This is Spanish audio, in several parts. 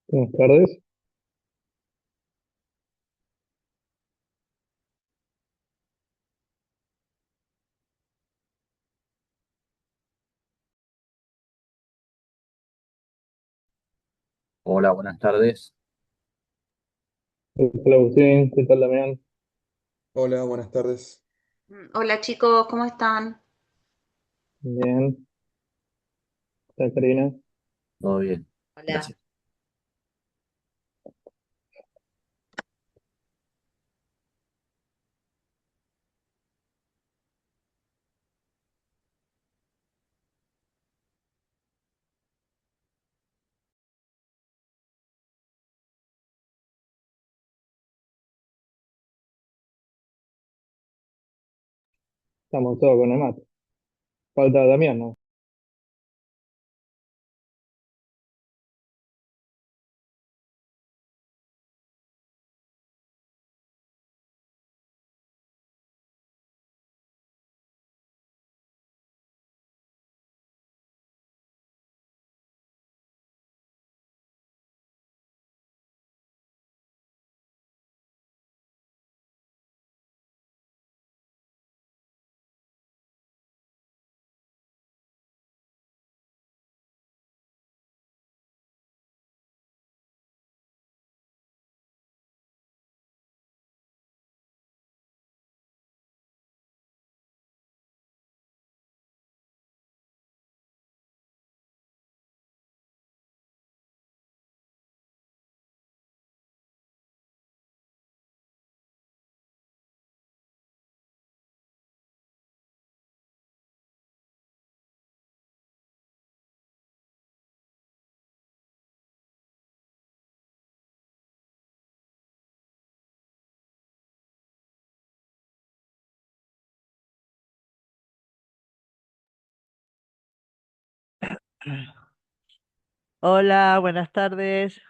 Buenas tardes. Hola, buenas tardes. Hola Agustín, ¿qué tal Damián? Hola, buenas tardes. Hola chicos, ¿cómo están? Bien, ¿está Karina? ¿Todo bien? Hola. Gracias. Estamos todos con el mate. Falta Damián, ¿no? Hola, buenas tardes.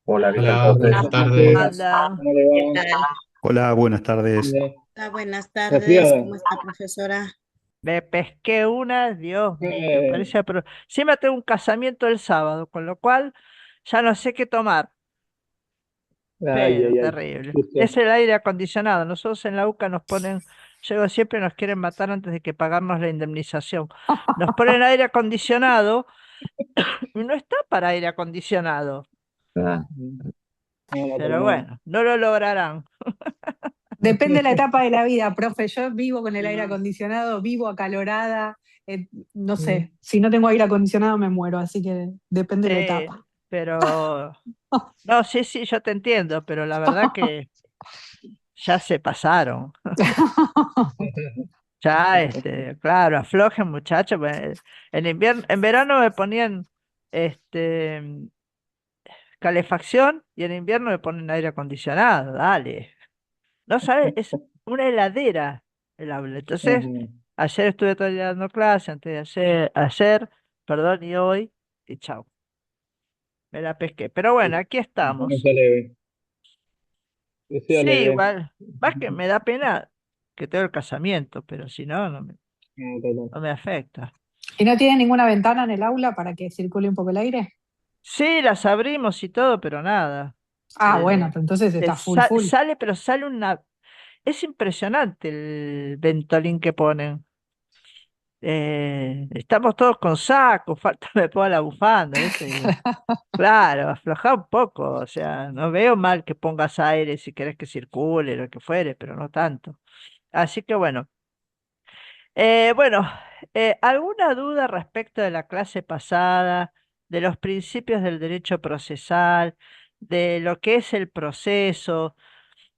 Hola, ¿qué tal, Hola, profe? buenas Buenas noches, tardes. Anda. ¿cómo le ¿Qué va? tal? Hola, buenas tardes. Bien. Hola, buenas ¿La tardes. fiada? ¿Cómo está, profesora? Me pesqué una, Dios mío, Eh, parece, pero me tengo un casamiento el sábado, con lo cual ya no sé qué tomar, ay, pero ay, ay. terrible. Es Justo. el aire acondicionado. Nosotros en la UCA nos ponen, llego siempre nos quieren matar antes de que pagarnos la indemnización. Nos ponen aire acondicionado y no está para aire acondicionado. Ah, No, no, para Pero nada. bueno, no lo lograrán. Depende de la etapa de la vida, profe. Yo vivo con el aire Mm. acondicionado, vivo acalorada. No Mm. sé, si no tengo aire acondicionado me muero, así que depende de la etapa. Pero no, sí, sí, yo te entiendo, pero la verdad que ya se pasaron. Ya, claro, aflojen, muchachos. En invierno, en verano me ponían este calefacción y en invierno me ponen aire acondicionado. Dale. No sabes, es una heladera el aula. Entonces, Ujú. ayer estuve todo el día dando clase, antes de ayer, perdón, y hoy, y chao, me la pesqué. Pero bueno, aquí No estamos. se leve, que sea Sí, leve. igual, más que me da pena que tengo el casamiento, pero si no, No, total. no me afecta. ¿Y no tiene ninguna ventana en el aula para que circule un poco el aire? Sí, las abrimos y todo, pero nada. Ah, bueno, El, pues entonces está full full. sale, pero sale una... Es impresionante el ventolín que ponen. Estamos todos con sacos, falta me ponga la bufanda, ¿viste? Claro, afloja un poco, o sea, no veo mal que pongas aire si querés que circule, lo que fuere, pero no tanto. Así que bueno. Bueno, ¿alguna duda respecto de la clase pasada, de los principios del derecho procesal, de lo que es el proceso?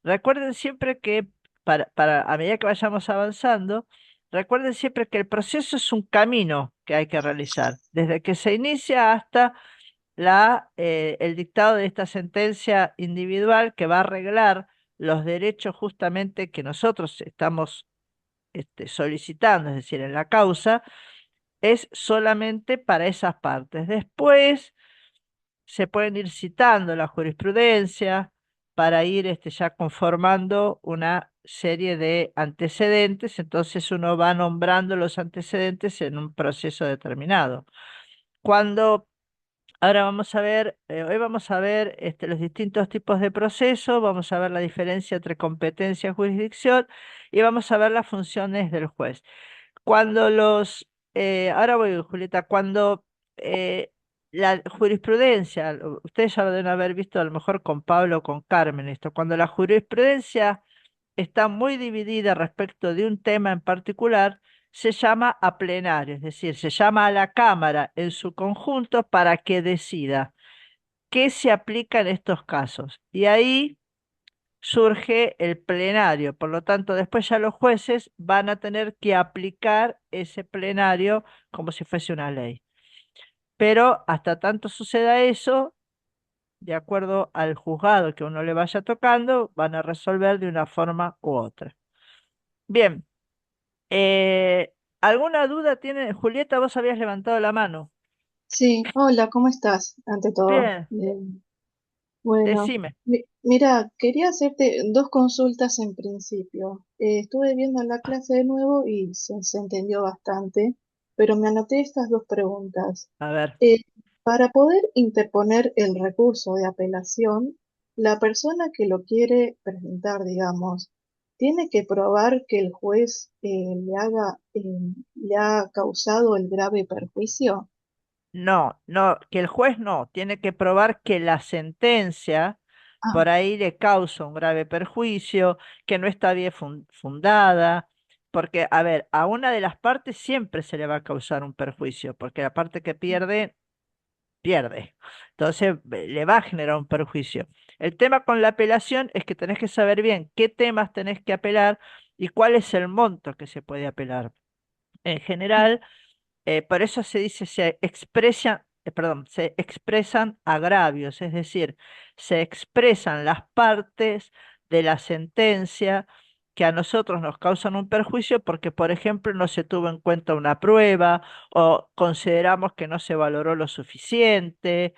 Recuerden siempre que a medida que vayamos avanzando, recuerden siempre que el proceso es un camino que hay que realizar, desde que se inicia hasta el dictado de esta sentencia individual que va a arreglar los derechos justamente que nosotros estamos solicitando, es decir, en la causa, es solamente para esas partes. Después se pueden ir citando la jurisprudencia para ir ya conformando una serie de antecedentes, entonces uno va nombrando los antecedentes en un proceso determinado. Cuando Ahora vamos a ver, hoy vamos a ver los distintos tipos de proceso, vamos a ver la diferencia entre competencia y jurisdicción y vamos a ver las funciones del juez. Cuando ahora voy, Julieta, cuando eh, la jurisprudencia, ustedes ya lo deben haber visto a lo mejor con Pablo o con Carmen esto, cuando la jurisprudencia está muy dividida respecto de un tema en particular, se llama a plenario, es decir, se llama a la Cámara en su conjunto para que decida qué se aplica en estos casos. Y ahí surge el plenario. Por lo tanto, después ya los jueces van a tener que aplicar ese plenario como si fuese una ley. Pero hasta tanto suceda eso, de acuerdo al juzgado que uno le vaya tocando, van a resolver de una forma u otra. Bien, ¿alguna duda tiene? Julieta, vos habías levantado la mano. Sí, hola, ¿cómo estás? Ante todo. Bien, Bueno, decime. mira, quería hacerte dos consultas en principio. Estuve viendo la clase de nuevo y se entendió bastante, pero me anoté estas dos preguntas. A ver. Eh, para poder interponer el recurso de apelación, la persona que lo quiere presentar, digamos, tiene que probar que el juez le ha causado el grave perjuicio. No, no, que el juez no, tiene que probar que la sentencia Ah, por ahí le causa un grave perjuicio, que no está bien fundada, porque, a ver, a una de las partes siempre se le va a causar un perjuicio, porque la parte que pierde, pierde. Entonces, le va a generar un perjuicio. El tema con la apelación es que tenés que saber bien qué temas tenés que apelar y cuál es el monto que se puede apelar. En general, por eso se dice, se expresan agravios, es decir, se expresan las partes de la sentencia que a nosotros nos causan un perjuicio porque, por ejemplo, no se tuvo en cuenta una prueba o consideramos que no se valoró lo suficiente.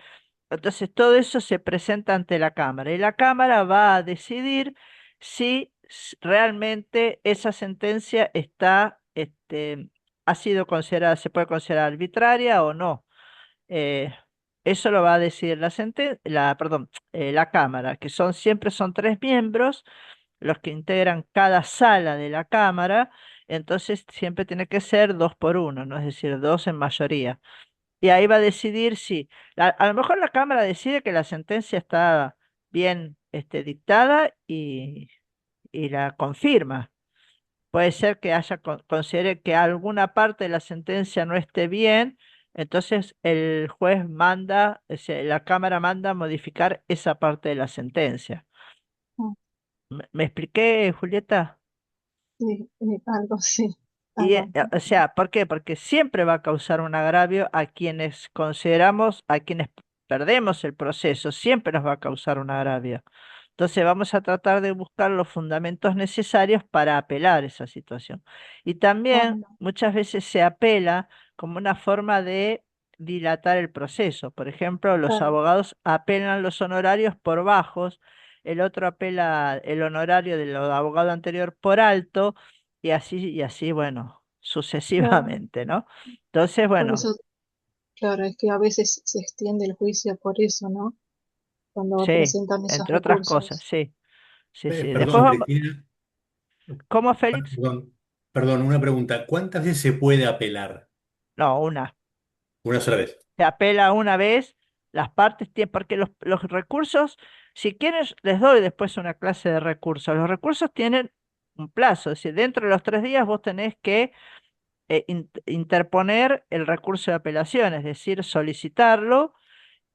Entonces, todo eso se presenta ante la Cámara y la Cámara va a decidir si realmente esa sentencia ha sido considerada, se puede considerar arbitraria o no. Eh, Eso lo va a decidir la Cámara, que siempre son tres miembros los que integran cada sala de la Cámara, entonces siempre tiene que ser dos por uno, ¿no? Es decir, dos en mayoría. Y ahí va a decidir si, a lo mejor la Cámara decide que la sentencia está bien dictada y la confirma. Puede ser que considere que alguna parte de la sentencia no esté bien, entonces el juez manda, la Cámara manda modificar esa parte de la sentencia. ah, ¿Me expliqué, Julieta? sí, algo sí, Y, algo. o sea, ¿por qué? Porque siempre va a causar un agravio a quienes consideramos, a quienes perdemos el proceso, siempre nos va a causar un agravio. Entonces vamos a tratar de buscar los fundamentos necesarios para apelar esa situación. Y también Bueno, muchas veces se apela como una forma de dilatar el proceso. Por ejemplo, los claro, abogados apelan los honorarios por bajos, el otro apela el honorario del abogado anterior por alto y así, bueno, claro. sucesivamente, ¿no? Entonces, Por bueno, eso, claro, es que a veces se extiende el juicio por eso, ¿no? Cuando sí, presentan esos entre otras cosas, recursos. sí, sí, sí. Después Perdón, vamos, Cristina, ¿cómo, Félix? perdón, perdón, una pregunta. ¿Cuántas veces se puede apelar? No, una. Una sola vez. Se apela una vez, las partes tienen, porque los recursos, si quieres, les doy después una clase de recursos. Los recursos tienen un plazo, es decir, dentro de los 3 días vos tenés que interponer el recurso de apelación, es decir, solicitarlo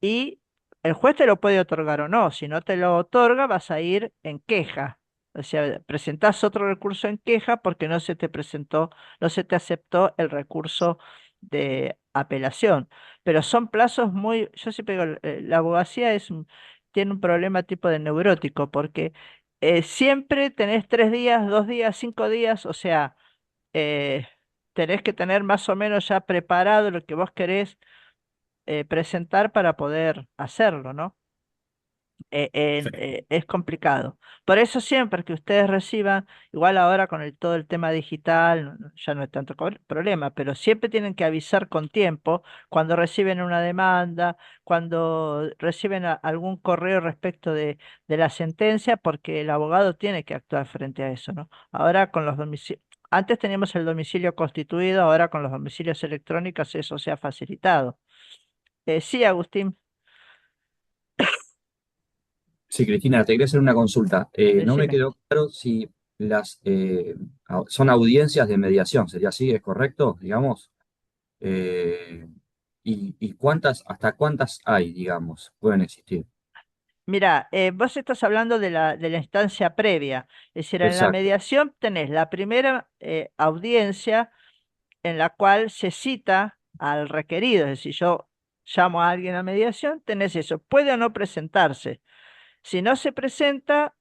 y el juez te lo puede otorgar o no. Si no te lo otorga, vas a ir en queja. O sea, presentás otro recurso en queja porque no se te presentó, no se te aceptó el recurso de apelación. Pero son plazos muy, yo siempre digo, la abogacía tiene un problema tipo de neurótico porque siempre tenés 3 días, 2 días, 5 días, o sea, eh, tenés que tener más o menos ya preparado lo que vos querés presentar para poder hacerlo, ¿no? Perfecto. es complicado. Por eso siempre que ustedes reciban, igual ahora con todo el tema digital, ya no es tanto problema, pero siempre tienen que avisar con tiempo cuando reciben una demanda, cuando reciben algún correo respecto de la sentencia, porque el abogado tiene que actuar frente a eso, ¿no? Ahora con los domicilios, antes teníamos el domicilio constituido, ahora con los domicilios electrónicos eso se ha facilitado. Sí, Agustín, Sí, Cristina, te quería hacer una consulta. No me decime. quedó claro si son audiencias de mediación, ¿sería así? ¿Es correcto? Digamos. Eh, y hasta cuántas hay, digamos, pueden existir. Mira, vos estás hablando de la instancia previa, es decir, en la Exacto. mediación tenés la primera audiencia en la cual se cita al requerido, es decir, yo llamo a alguien a mediación, tenés eso, puede o no presentarse. Si no se presenta,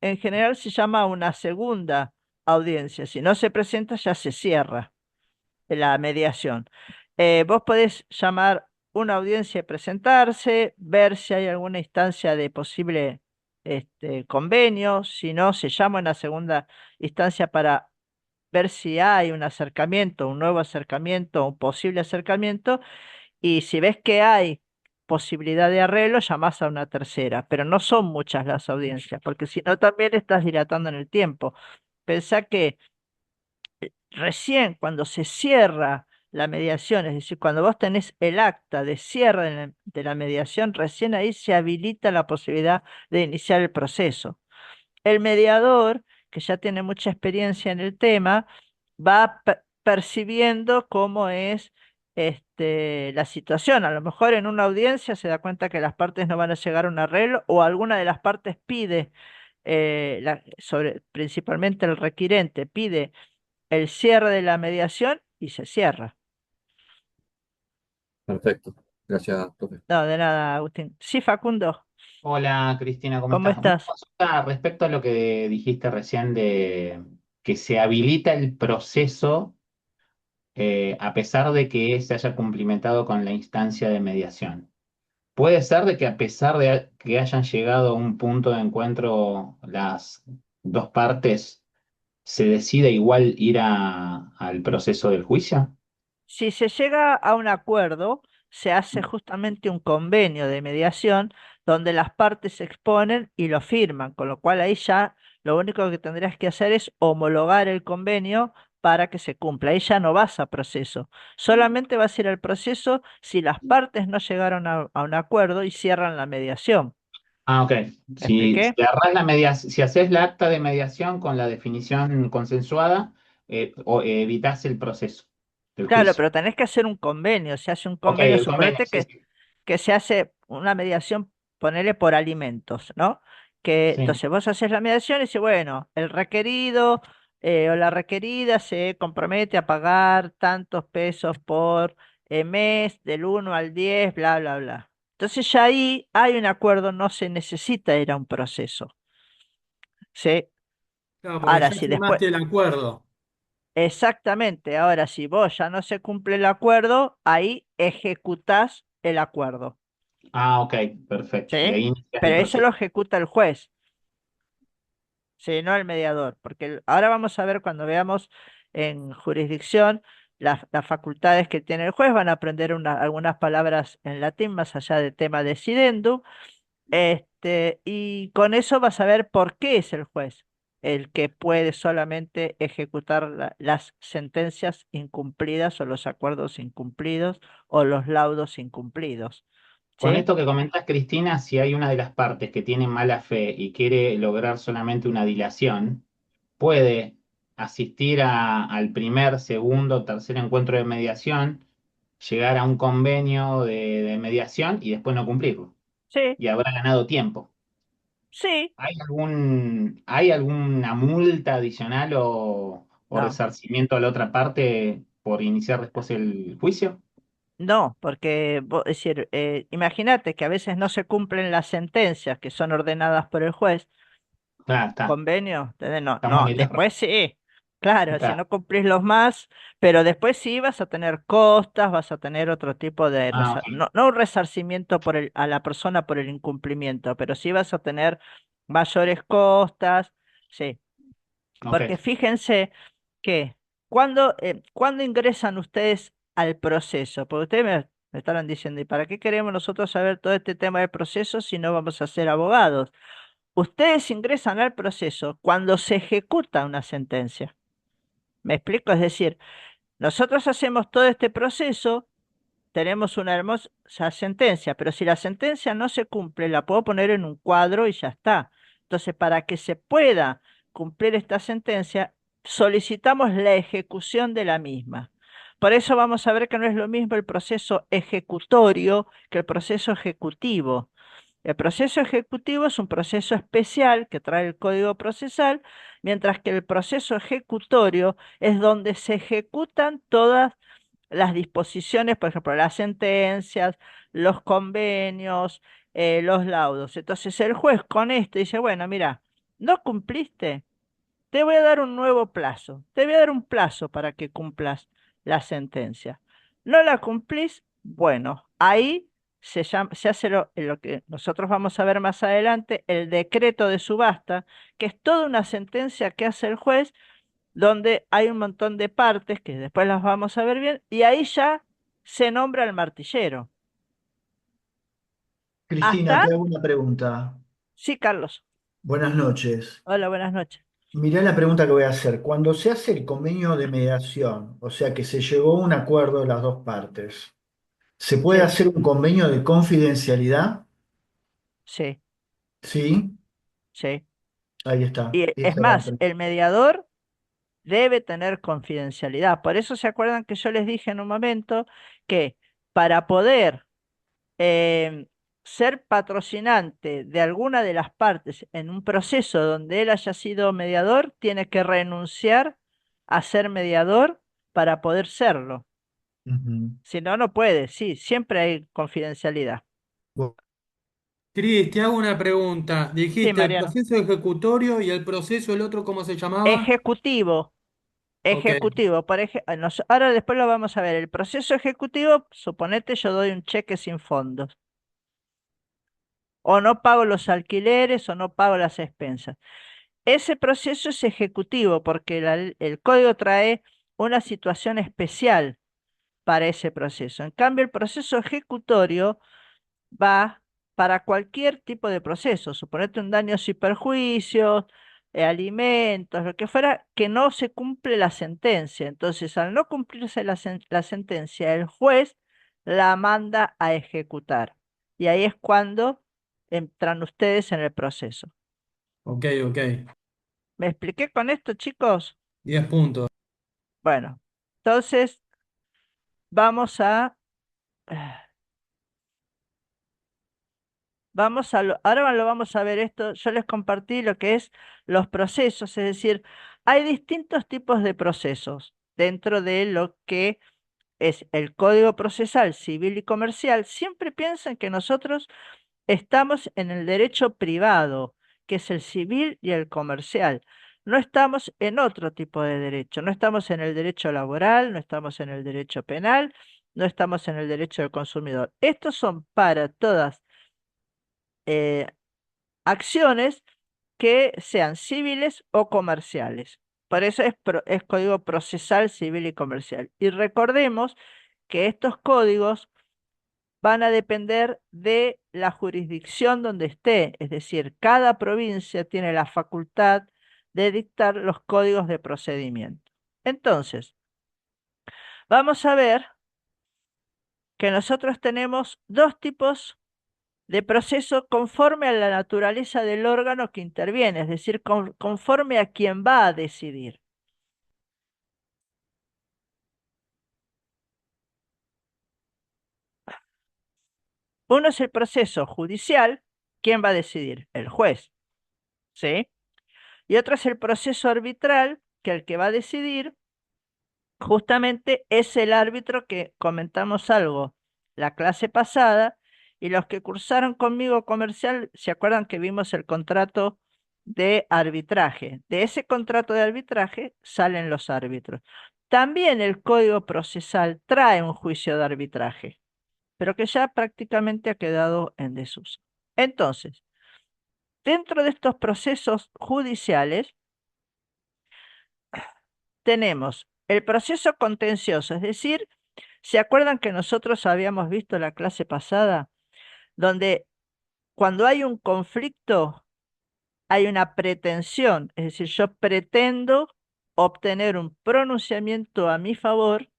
en general se llama una segunda audiencia, si no se presenta ya se cierra la mediación. Vos podés llamar una audiencia y presentarse, ver si hay alguna instancia de posible convenio, si no, se llama una segunda instancia para ver si hay un acercamiento, un nuevo acercamiento, un posible acercamiento, y si ves que hay posibilidad de arreglo, llamás a una tercera, pero no son muchas las audiencias, porque si no también estás dilatando en el tiempo. Pensá que recién cuando se cierra la mediación, es decir, cuando vos tenés el acta de cierre de la mediación, recién ahí se habilita la posibilidad de iniciar el proceso. El mediador, que ya tiene mucha experiencia en el tema, va percibiendo cómo es la situación. A lo mejor en una audiencia se da cuenta que las partes no van a llegar a un arreglo o alguna de las partes pide, principalmente el requirente, pide el cierre de la mediación y se cierra. Perfecto. Gracias, profe. No, de nada, Agustín. Sí, Facundo, Hola Cristina, ¿cómo ¿cómo estás? Una estás? consulta respecto a lo que dijiste recién de que se habilita el proceso a pesar de que se haya cumplimentado con la instancia de mediación. ¿Puede ser de que a pesar de que hayan llegado a un punto de encuentro las dos partes, se decida igual ir al proceso del juicio? Si se llega a un acuerdo, se hace justamente un convenio de mediación donde las partes se exponen y lo firman, con lo cual ahí ya lo único que tendrías que hacer es homologar el convenio para que se cumpla. Ahí ya no vas a proceso. Solamente vas a ir al proceso si las partes no llegaron a un acuerdo y cierran la mediación. Ah, ok. ¿Me Si expliqué? agarrás la si haces la acta de mediación con la definición consensuada, evitás el proceso del Claro, juicio. pero tenés que hacer un convenio. Se hace un Ok, convenio, el convenio, suponete sí, sí. que se hace una mediación, ponele por alimentos, ¿no? Que Sí. entonces vos haces la mediación y dices, bueno, el requerido o la requerida se compromete a pagar tantos pesos por mes, del 1 al 10, bla, bla, bla. Entonces ya ahí hay un acuerdo, no se necesita ir a un proceso. ¿Sí? Claro, porque Ahora, ya si después, firmaste el acuerdo. exactamente, ahora si vos ya no se cumple el acuerdo, ahí ejecutás el acuerdo. Ah, ok, perfecto. Y ¿Sí? ahí inicias el Pero eso lo proceso. ejecuta el juez. Sí, no el mediador, porque ahora vamos a ver cuando veamos en jurisdicción las facultades que tiene el juez, van a aprender algunas palabras en latín más allá del tema decidendum, y con eso vas a ver por qué es el juez el que puede solamente ejecutar las sentencias incumplidas o los acuerdos incumplidos o los laudos incumplidos. Con ¿Sí? esto que comentas, Cristina, si hay una de las partes que tiene mala fe y quiere lograr solamente una dilación, puede asistir al primer, segundo, tercer encuentro de mediación, llegar a un convenio de mediación y después no cumplirlo. Sí, Y habrá ganado tiempo. sí, ¿Hay alguna multa adicional o no. resarcimiento a la otra parte por iniciar después el juicio? No, porque, es decir, imagínate que a veces no se cumplen las sentencias que son ordenadas por el juez, Claro, está. convenio, ¿entendés? No, Estamos en no, el error. después sí. Claro, si Está. no cumplís los más, pero después sí vas a tener costas, vas a tener otro tipo de, Ah, ok. no un resarcimiento a la persona por el incumplimiento, pero sí vas a tener mayores costas, sí. Ok. Porque fíjense que cuando ingresan ustedes al proceso, porque ustedes me estaban diciendo, ¿y para qué queremos nosotros saber todo este tema del proceso si no vamos a ser abogados? Ustedes ingresan al proceso cuando se ejecuta una sentencia. ¿Me explico? Es decir, nosotros hacemos todo este proceso, tenemos una hermosa sentencia, pero si la sentencia no se cumple, la puedo poner en un cuadro y ya está. Entonces, para que se pueda cumplir esta sentencia, solicitamos la ejecución de la misma. Por eso vamos a ver que no es lo mismo el proceso ejecutorio que el proceso ejecutivo. El proceso ejecutivo es un proceso especial que trae el Código Procesal, mientras que el proceso ejecutorio es donde se ejecutan todas las disposiciones, por ejemplo, las sentencias, los convenios, los laudos. Entonces el juez con esto dice, bueno, mira, no cumpliste, te voy a dar un nuevo plazo, te voy a dar un plazo para que cumplas la sentencia. ¿No la cumplís? Bueno, ahí se hace lo que nosotros vamos a ver más adelante, el decreto de subasta, que es toda una sentencia que hace el juez, donde hay un montón de partes, que después las vamos a ver bien, y ahí ya se nombra el martillero. Cristina, Hasta, te hago una pregunta. sí, Carlos. Buenas noches. Hola, buenas noches. Mirá la pregunta que voy a hacer. Cuando se hace el convenio de mediación, o sea que se llegó a un acuerdo de las dos partes, ¿se puede Sí, hacer un convenio de confidencialidad? sí, Sí, sí. ahí está. Y es Esa era la más, pregunta. el mediador debe tener confidencialidad. Por eso se acuerdan que yo les dije en un momento que para poder eh, ser patrocinante de alguna de las partes en un proceso donde él haya sido mediador, tiene que renunciar a ser mediador para poder serlo. Ujú. Si no, no puede. Sí, siempre hay confidencialidad. Bu- Cris, te hago una pregunta. Sí, Dijiste el Mariano. proceso ejecutorio y el proceso, el otro, ¿cómo se llamaba? Ejecutivo. Ok, Ejecutivo, ahora después lo vamos a ver. El proceso ejecutivo, suponete yo doy un cheque sin fondos, o no pago los alquileres, o no pago las expensas. Ese proceso es ejecutivo porque el código trae una situación especial para ese proceso. En cambio, el proceso ejecutorio va para cualquier tipo de proceso, suponete un daños y perjuicios, alimentos, lo que fuera, que no se cumple la sentencia. Entonces, al no cumplirse la sentencia, el juez la manda a ejecutar. Y ahí es cuando entran ustedes en el proceso. ok, ok. ¿Me expliqué con esto, chicos? 10 puntos. Bueno, entonces vamos a... ahora lo vamos a ver esto. Yo les compartí lo que es los procesos, es decir, hay distintos tipos de procesos dentro de lo que es el Código Procesal Civil y Comercial. Siempre piensen que nosotros estamos en el derecho privado, que es el civil y el comercial. No estamos en otro tipo de derecho, no estamos en el derecho laboral, no estamos en el derecho penal, no estamos en el derecho del consumidor. Estos son para todas eh, acciones que sean civiles o comerciales. Por eso es código procesal civil y comercial. Y recordemos que estos códigos van a depender de la jurisdicción donde esté, es decir, cada provincia tiene la facultad de dictar los códigos de procedimiento. Entonces, vamos a ver que nosotros tenemos dos tipos de proceso conforme a la naturaleza del órgano que interviene, es decir, conforme a quien va a decidir. Uno es el proceso judicial, ¿quién va a decidir? El juez, ¿sí? Y otro es el proceso arbitral, que el que va a decidir justamente es el árbitro que comentamos algo la clase pasada, y los que cursaron conmigo comercial, ¿se acuerdan que vimos el contrato de arbitraje. De ese contrato de arbitraje salen los árbitros. También el Código Procesal trae un juicio de arbitraje, pero que ya prácticamente ha quedado en desuso. Entonces, dentro de estos procesos judiciales tenemos el proceso contencioso, es decir, ¿se acuerdan que nosotros habíamos visto la clase pasada, donde cuando hay un conflicto hay una pretensión, es decir, yo pretendo obtener un pronunciamiento a mi favor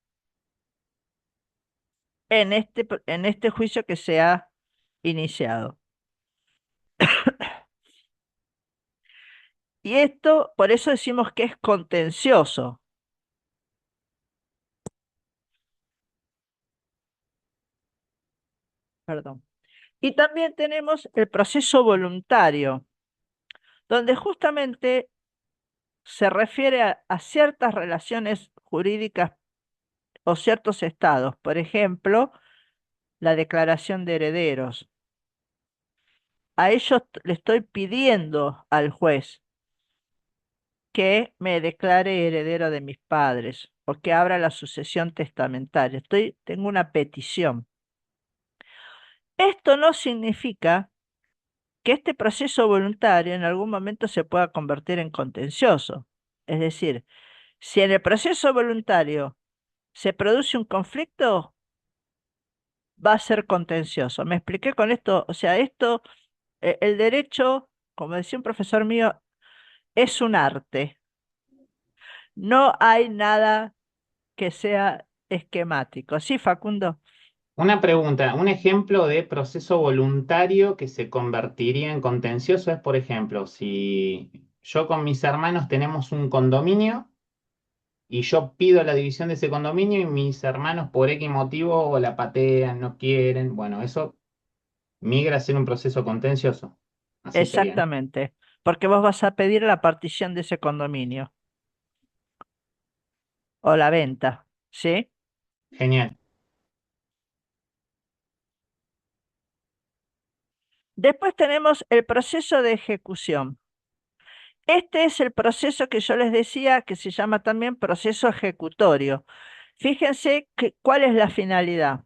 en este juicio que se ha iniciado? Y esto, por eso decimos que es contencioso. Perdón. Y también tenemos el proceso voluntario, donde justamente se refiere a ciertas relaciones jurídicas o ciertos estados. Por ejemplo, la declaración de herederos. A ellos le estoy pidiendo al juez que me declare heredero de mis padres o que abra la sucesión testamentaria. Tengo una petición. Esto no significa que este proceso voluntario en algún momento se pueda convertir en contencioso. Es decir, si en el proceso voluntario se produce un conflicto, va a ser contencioso. ¿Me expliqué con esto? O sea, el derecho, como decía un profesor mío, es un arte. No hay nada que sea esquemático. ¿Sí, Facundo? Una pregunta, un ejemplo de proceso voluntario que se convertiría en contencioso es, por ejemplo, si yo con mis hermanos tenemos un condominio y yo pido la división de ese condominio y mis hermanos por X motivo la patean, no quieren, bueno, eso migra a ser un proceso contencioso. Así sería, ¿no? Exactamente. Porque vos vas a pedir la partición de ese condominio o la venta. ¿Sí? Genial. Después tenemos el proceso de ejecución. Este es el proceso que yo les decía que se llama también proceso ejecutorio. Fíjense cuál es la finalidad.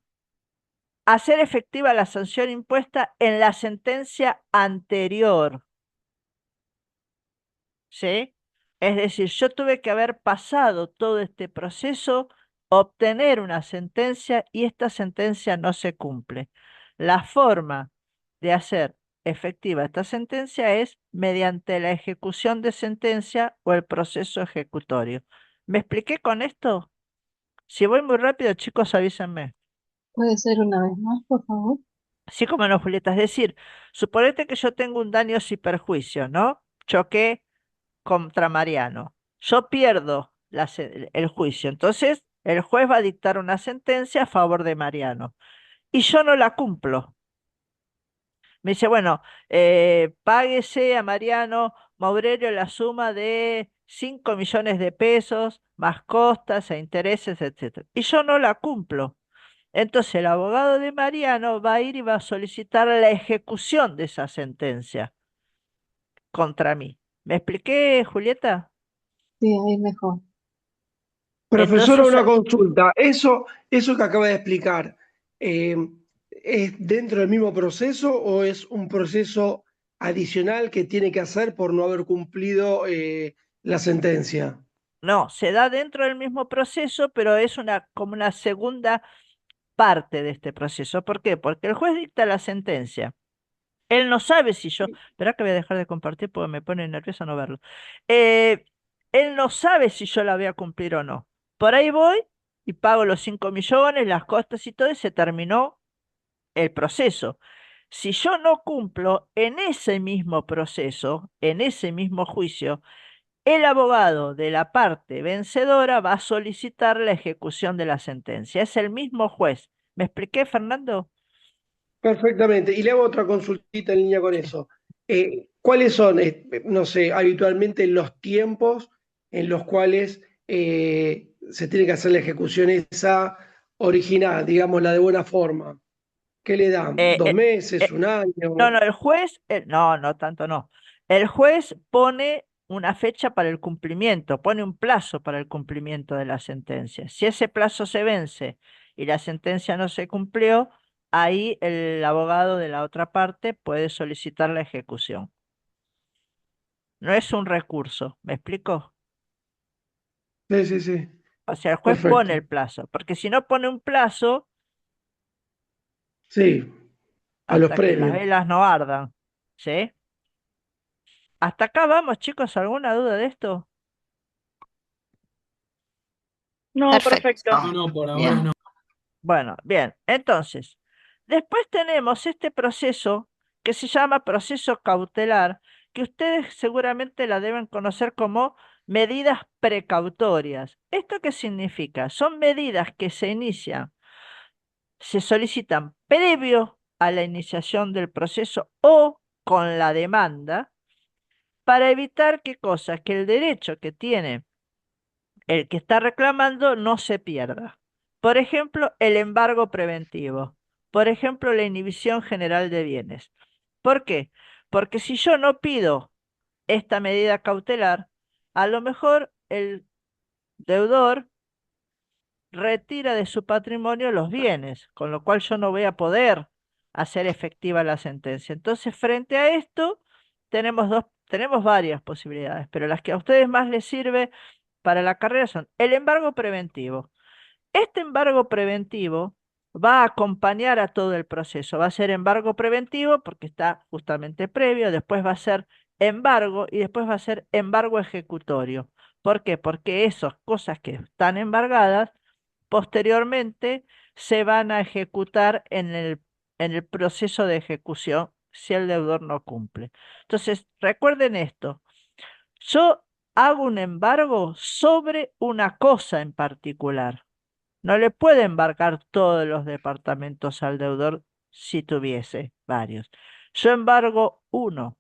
Hacer efectiva la sanción impuesta en la sentencia anterior. ¿Sí? Es decir, yo tuve que haber pasado todo este proceso, obtener una sentencia y esta sentencia no se cumple. La forma de hacer efectiva esta sentencia es mediante la ejecución de sentencia o el proceso ejecutorio. ¿Me expliqué con esto? Si voy muy rápido, chicos, avísenme. ¿Puede ser una vez más, por favor? Sí, como no, Julieta. Es decir, suponete que yo tengo un daños y perjuicio, ¿no? Choqué contra Mariano. Yo pierdo el juicio. Entonces, el juez va a dictar una sentencia a favor de Mariano. Y yo no la cumplo. Me dice, bueno, páguese a Mariano Mourero la suma de 5 millones de pesos, más costas e intereses, etcétera. Y yo no la cumplo. Entonces, el abogado de Mariano va a ir y va a solicitar la ejecución de esa sentencia contra mí. ¿Me expliqué, Julieta? Sí, ahí mejor. Profesora, Entonces, una consulta. Eso que acaba de explicar, eh, ¿es dentro del mismo proceso o es un proceso adicional que tiene que hacer por no haber cumplido la sentencia? no, se da dentro del mismo proceso, pero es como una segunda parte de este proceso. ¿Por qué? Porque el juez dicta la sentencia. Él no sabe si yo. Espera que voy a dejar de compartir porque me pone nervioso no verlo. Eh, Él no sabe si yo la voy a cumplir o no. Por ahí voy y pago los 5 millones, las costas y todo, y se terminó el proceso. Si yo no cumplo en ese mismo proceso, en ese mismo juicio, el abogado de la parte vencedora va a solicitar la ejecución de la sentencia. Es el mismo juez. ¿Me expliqué, Fernando? Perfectamente. Y le hago otra consultita en línea con Sí. eso. ¿Cuáles son, no sé, habitualmente los tiempos en los cuales se tiene que hacer la ejecución esa original, digamos, la de buena forma? ¿Qué le dan? Eh, ¿2 eh, meses? eh, ¿Un año? no, no, el juez, no, no, tanto no. El juez pone una fecha para el cumplimiento, pone un plazo para el cumplimiento de la sentencia. Si ese plazo se vence y la sentencia no se cumplió, ahí el abogado de la otra parte puede solicitar la ejecución. No es un recurso, ¿me explico? Sí, sí, sí. O sea, el juez pone Perfecto. el plazo, porque si no pone un plazo, Sí, a los hasta que las premios. velas no ardan, ¿sí? Hasta acá vamos, chicos, ¿alguna duda de esto? No, Perfecto. perfecto. No, no, por ahora Bien. no. Bueno, bien, entonces, después tenemos este proceso que se llama proceso cautelar, que ustedes seguramente la deben conocer como medidas precautorias. ¿Esto qué significa? Son medidas que se inician, se solicitan previo a la iniciación del proceso o con la demanda para evitar qué cosa, que el derecho que tiene el que está reclamando no se pierda. Por ejemplo, el embargo preventivo. Por ejemplo, la inhibición general de bienes. ¿Por qué? Porque si yo no pido esta medida cautelar, a lo mejor el deudor retira de su patrimonio los bienes, con lo cual yo no voy a poder hacer efectiva la sentencia. Entonces, frente a esto, tenemos varias posibilidades, pero las que a ustedes más les sirve para la carrera son el embargo preventivo. Este embargo preventivo va a acompañar a todo el proceso. Va a ser embargo preventivo porque está justamente previo, después va a ser embargo y después va a ser embargo ejecutorio. ¿Por qué? Porque esas cosas que están embargadas posteriormente se van a ejecutar en el proceso de ejecución si el deudor no cumple. Entonces, recuerden esto. Yo hago un embargo sobre una cosa en particular. No le puede embargar todos los departamentos al deudor si tuviese varios. Yo embargo uno,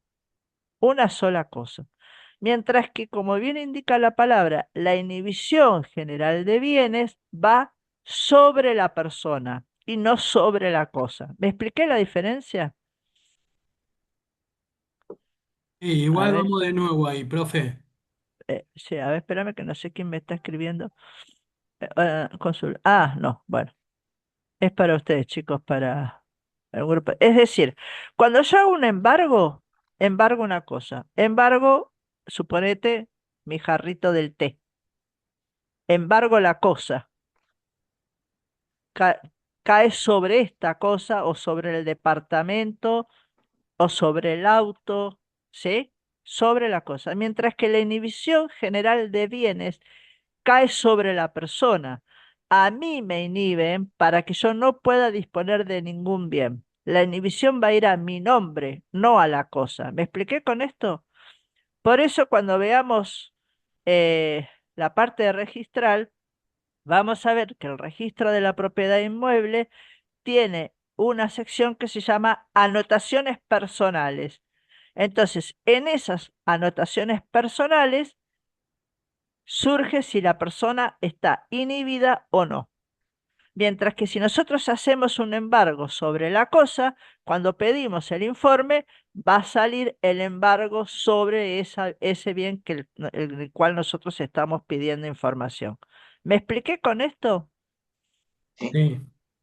una sola cosa. Mientras que, como bien indica la palabra, la inhibición general de bienes va sobre la persona y no sobre la cosa. ¿Me expliqué la diferencia? Sí, A igual ver, vamos de nuevo ahí, profe. sí, a ver, espérame que no sé quién me está escribiendo. No, bueno. Es para ustedes, chicos, para el grupo. Es decir, cuando yo hago un embargo, embargo una cosa. Embargo, suponete, mi jarrito del té. Embargo la cosa. Ca- Cae sobre esta cosa o sobre el departamento o sobre el auto, ¿sí? Sobre la cosa. Mientras que la inhibición general de bienes cae sobre la persona. A mí me inhiben para que yo no pueda disponer de ningún bien. La inhibición va a ir a mi nombre, no a la cosa. ¿Me expliqué con esto? Por eso cuando veamos la parte de registral, vamos a ver que el registro de la propiedad inmueble tiene una sección que se llama anotaciones personales. Entonces, en esas anotaciones personales surge si la persona está inhibida o no. Mientras que si nosotros hacemos un embargo sobre la cosa, cuando pedimos el informe, va a salir el embargo sobre ese bien el cual nosotros estamos pidiendo información. ¿Me expliqué con esto? Sí, Sí.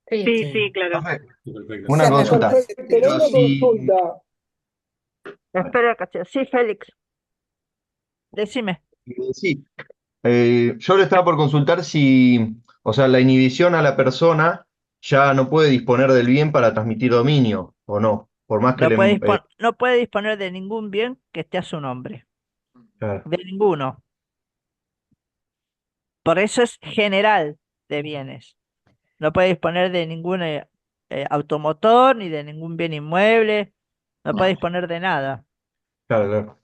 Sí, sí. sí, claro. Perfecto. Una consulta. Perfecto. Pero Pero una si, consulta. Espera, caché. Sí, Félix, decime. sí, yo le estaba por consultar si, o sea, la inhibición a la persona ya no puede disponer del bien para transmitir dominio, o no, por más que No puede disponer de ningún bien que esté a su nombre. claro, De ninguno. Por eso es general de bienes. No puede disponer de ningún automotor ni de ningún bien inmueble. No puede disponer de nada. claro, claro.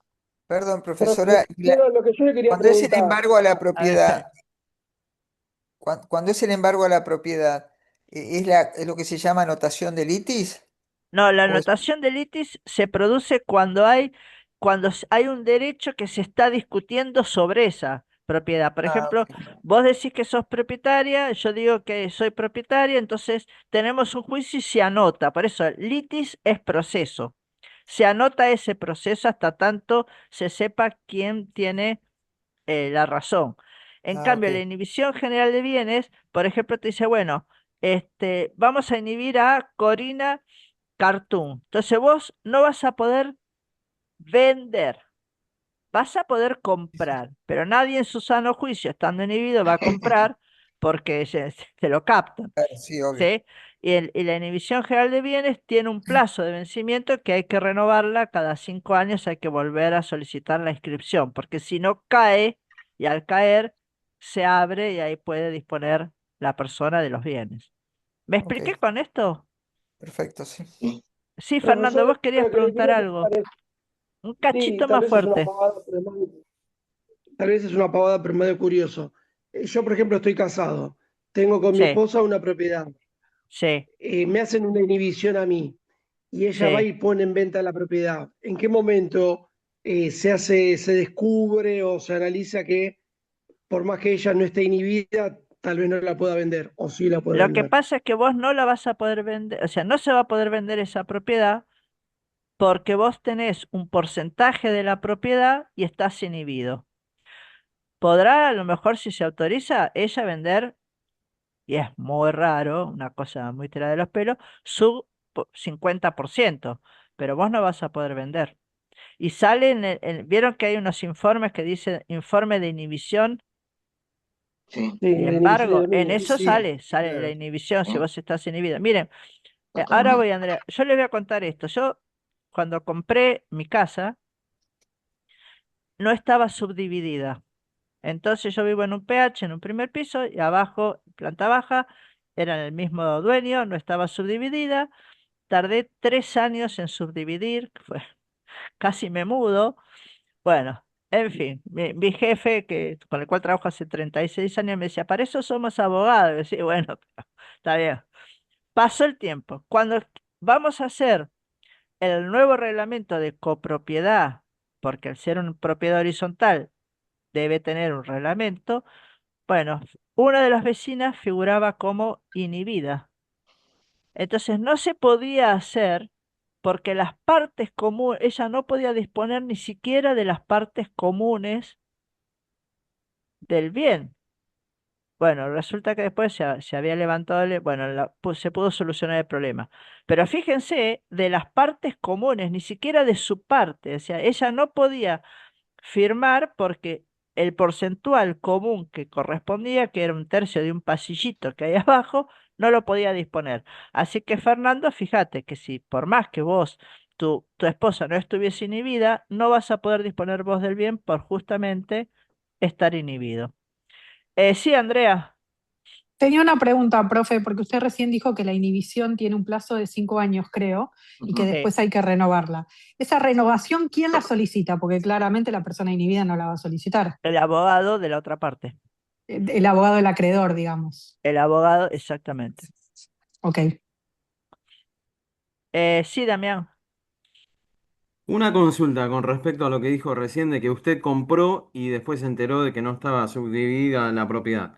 Perdón, profesora, Lo que yo le quería cuando es el preguntar. embargo a la A ver, propiedad, cuando es el embargo a la propiedad, ¿es lo que se llama anotación de litis? no, la ¿O es- anotación de litis se produce cuando hay un derecho que se está discutiendo sobre esa propiedad. Por Ah, ejemplo, ok. vos decís que sos propietaria, yo digo que soy propietaria, entonces tenemos un juicio y se anota. Por eso, litis es proceso. Se anota ese proceso hasta tanto se sepa quién tiene la razón. En Ah, cambio, la ok. inhibición general de bienes, por ejemplo, te dice, bueno, vamos a inhibir a Corina Cartoon. Entonces vos no vas a poder vender, vas a poder comprar, pero nadie en su sano juicio, estando inhibido, va a comprar porque se lo captan. Claro, sí, obvio. ¿Sí? Y la inhibición general de bienes tiene un plazo de vencimiento que hay que renovarla cada 5 años, hay que volver a solicitar la inscripción, porque si no cae y al caer se abre y ahí puede disponer la persona de los bienes. ¿Me Ok, expliqué con esto? perfecto, sí. Sí, Fernando, Profesor, vos querías lo que le preguntar quería algo. preguntar es, Un sí, cachito tal más vez es una fuerte. pavada, pero tal vez es una pavada, pero medio curioso. Yo, por ejemplo, estoy casado. Tengo con mi Sí, esposa una propiedad. sí, Me hacen una inhibición a mí y ella va sí. y pone en venta la propiedad. ¿En qué momento se descubre o se analiza que por más que ella no esté inhibida, tal vez no la pueda vender o sí la puede Lo que vender? pasa es que vos no la vas a poder vender, o sea, no se va a poder vender esa propiedad porque vos tenés un porcentaje de la propiedad y estás inhibido. Podrá, a lo mejor, si se autoriza, ella vender, y es muy raro, una cosa muy tirada de los pelos, su 50%, pero vos no vas a poder vender. Y salen, vieron que hay unos informes que dicen informe de inhibición Sí. Sí, y la inhibición de embargo, en dominio. Sí, eso sí, sale la claro. inhibición si vos estás inhibido. Miren, ahora voy, Totalmente. Andrea, yo les voy a contar esto. Yo, cuando compré mi casa, no estaba subdividida. Entonces yo vivo en un PH, en un primer piso, y abajo, planta baja, eran el mismo dueño, no estaba subdividida. Tardé 3 años en subdividir, casi me mudo. Bueno, en fin, mi jefe, con el cual trabajo hace 36 años, me decía, para eso somos abogados. Y decía, bueno, está bien. Pasó el tiempo. Cuando vamos a hacer el nuevo reglamento de copropiedad, porque al ser una propiedad horizontal debe tener un reglamento, bueno, una de las vecinas figuraba como inhibida. Entonces no se podía hacer porque las partes comunes, ella no podía disponer ni siquiera de las partes comunes del bien. Bueno, resulta que después se había levantado, bueno, se pudo solucionar el problema. Pero fíjense, de las partes comunes, ni siquiera de su parte, o sea, ella no podía firmar porque el porcentual común que correspondía, que era un tercio de un pasillito que hay abajo, no lo podía disponer. Así que Fernando, fíjate que si por más que vos, tu esposa no estuviese inhibida, no vas a poder disponer vos del bien por justamente estar inhibido. Sí, Andrea. Tenía una pregunta, profe, porque usted recién dijo que la inhibición tiene un plazo de 5 años, creo, y que Ujú. Sí, después hay que renovarla. ¿Esa renovación quién la solicita? Porque claramente la persona inhibida no la va a solicitar. el abogado de la otra parte. El abogado del acreedor, digamos. El abogado, exactamente. Ok. Sí, Damián. Una consulta con respecto a lo que dijo recién de que usted compró y después se enteró de que no estaba subdividida la propiedad.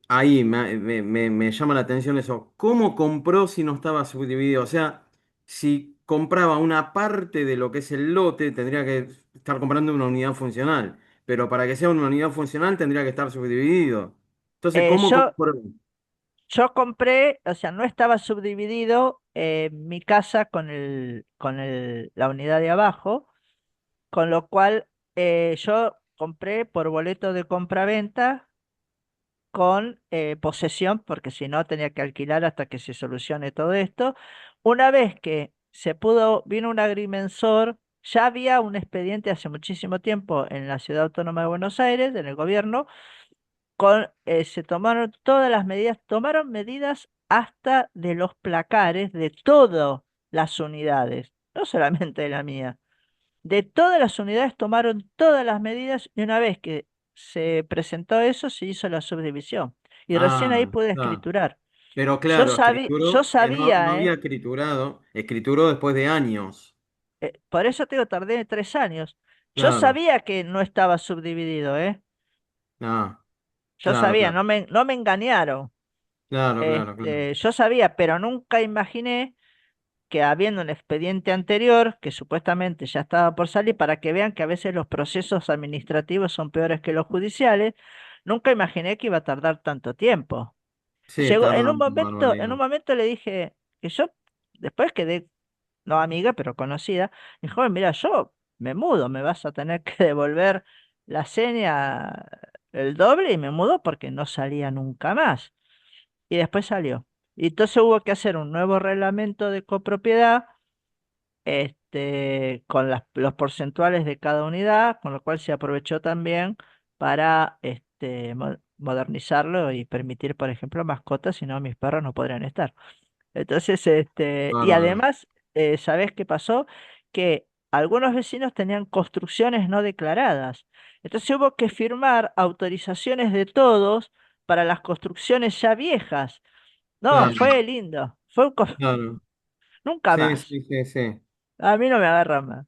Ahí me llama la atención eso. ¿Cómo compró si no estaba subdividido? O sea, si compraba una parte de lo que es el lote, tendría que estar comprando una unidad funcional. Pero para que sea una unidad funcional tendría que estar subdividido. Entonces, Eh, ¿cómo yo, compró? yo compré, o sea, no estaba subdividido mi casa la unidad de abajo, con lo cual yo compré por boleto de compra-venta con posesión, porque si no tenía que alquilar hasta que se solucione todo esto. Una vez que vino un agrimensor, ya había un expediente hace muchísimo tiempo en la Ciudad Autónoma de Buenos Aires, en el gobierno, se tomaron todas las medidas, tomaron medidas hasta de los placares de todas las unidades, no solamente de la mía. De todas las unidades tomaron todas las medidas y una vez que se presentó eso, se hizo la subdivisión. Y recién ahí Ah, pude ah. escriturar. Pero Yo claro, yo escrituró, no sabía, había escriturado, escrituró después de años. por eso te digo, tardé 3 años. Yo Claro, sabía que no estaba subdividido, ¿eh? ah, Yo claro, sabía, claro, no me engañaron. claro, claro, claro. Yo sabía, pero nunca imaginé que habiendo un expediente anterior, que supuestamente ya estaba por salir, para que vean que a veces los procesos administrativos son peores que los judiciales, nunca imaginé que iba a tardar tanto tiempo. Sí, Llegó, tarda una en barbaridad. un momento le dije que yo después quedé, no amiga, pero conocida, me dijo, mira, yo me mudo, me vas a tener que devolver la seña el doble y me mudo porque no salía nunca más. Y después salió. Y entonces hubo que hacer un nuevo reglamento de copropiedad, con los porcentuales de cada unidad, con lo cual se aprovechó también para modernizarlo y permitir, por ejemplo, mascotas, si no mis perros no podrían estar. Entonces, y Bárbaro. además, ¿sabés qué pasó? Que algunos vecinos tenían construcciones no declaradas. Entonces hubo que firmar autorizaciones de todos para las construcciones ya viejas. No, Claro, fue lindo. claro. Nunca Sí, más. sí, sí, sí. A mí no me agarra más.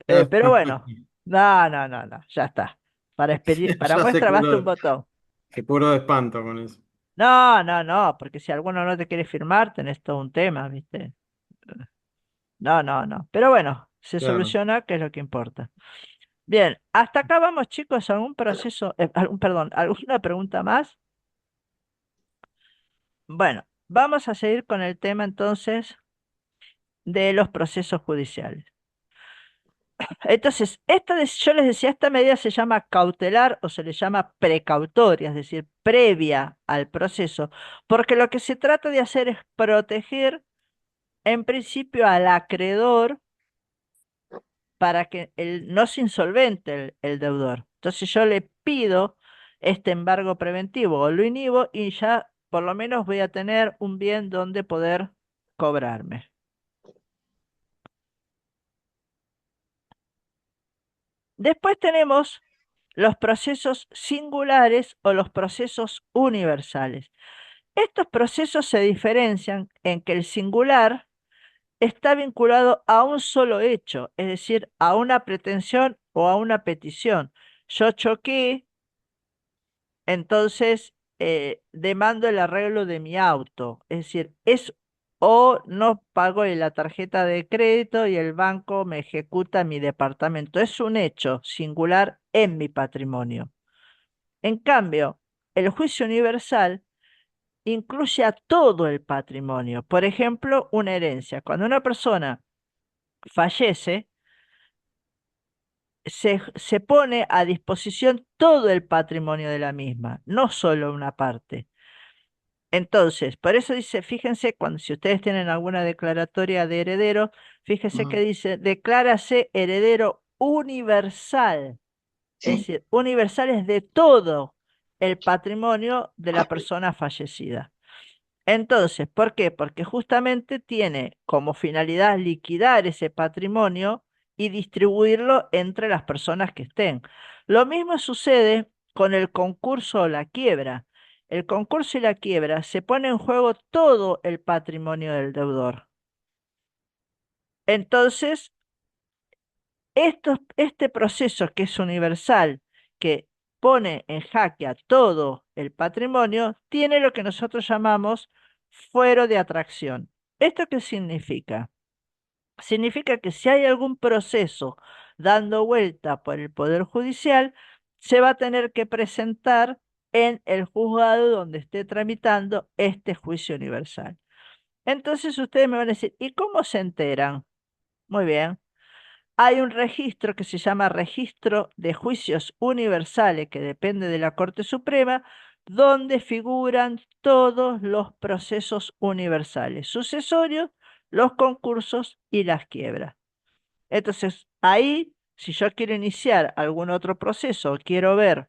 Pero bueno, no, no, no, no, ya está. Para Ya muestra basta un botón. se curó de espanto con eso. No, no, no, porque si alguno no te quiere firmar, tenés todo un tema, ¿viste? No, no, no. Pero bueno, se Claro. soluciona, que es lo que importa. Bien, hasta acá vamos, chicos, algún proceso, perdón, ¿alguna pregunta más? Bueno, vamos a seguir con el tema entonces de los procesos judiciales. Entonces, yo les decía, esta medida se llama cautelar o se le llama precautoria, es decir, previa al proceso, porque lo que se trata de hacer es proteger en principio al acreedor para que no se insolvente el deudor. Entonces yo le pido este embargo preventivo o lo inhibo y ya por lo menos voy a tener un bien donde poder cobrarme. Después tenemos los procesos singulares o los procesos universales. Estos procesos se diferencian en que el singular está vinculado a un solo hecho, es decir, a una pretensión o a una petición. Yo choqué, entonces demando el arreglo de mi auto. Es decir, o no pago la tarjeta de crédito y el banco me ejecuta mi departamento. Es un hecho singular en mi patrimonio. En cambio, el juicio universal incluye a todo el patrimonio. Por ejemplo, una herencia. Cuando una persona fallece, se pone a disposición todo el patrimonio de la misma, no solo una parte. Entonces, por eso dice, fíjense, si ustedes tienen alguna declaratoria de heredero, fíjense que dice, declárase heredero universal. Es Sí. decir, universal es de todo el patrimonio de la persona fallecida. Entonces, ¿por qué? Porque justamente tiene como finalidad liquidar ese patrimonio y distribuirlo entre las personas que estén. Lo mismo sucede con el concurso o la quiebra. El concurso y la quiebra se pone en juego todo el patrimonio del deudor. Entonces, este proceso que es universal, que pone en jaque a todo el patrimonio, tiene lo que nosotros llamamos fuero de atracción. ¿Esto qué significa? Significa que si hay algún proceso dando vuelta por el Poder Judicial, se va a tener que presentar en el juzgado donde esté tramitando este juicio universal. Entonces ustedes me van a decir, ¿y cómo se enteran? Muy bien. Hay un registro que se llama Registro de Juicios Universales, que depende de la Corte Suprema, donde figuran todos los procesos universales, sucesorios, los concursos y las quiebras. Entonces, ahí, si yo quiero iniciar algún otro proceso, o quiero ver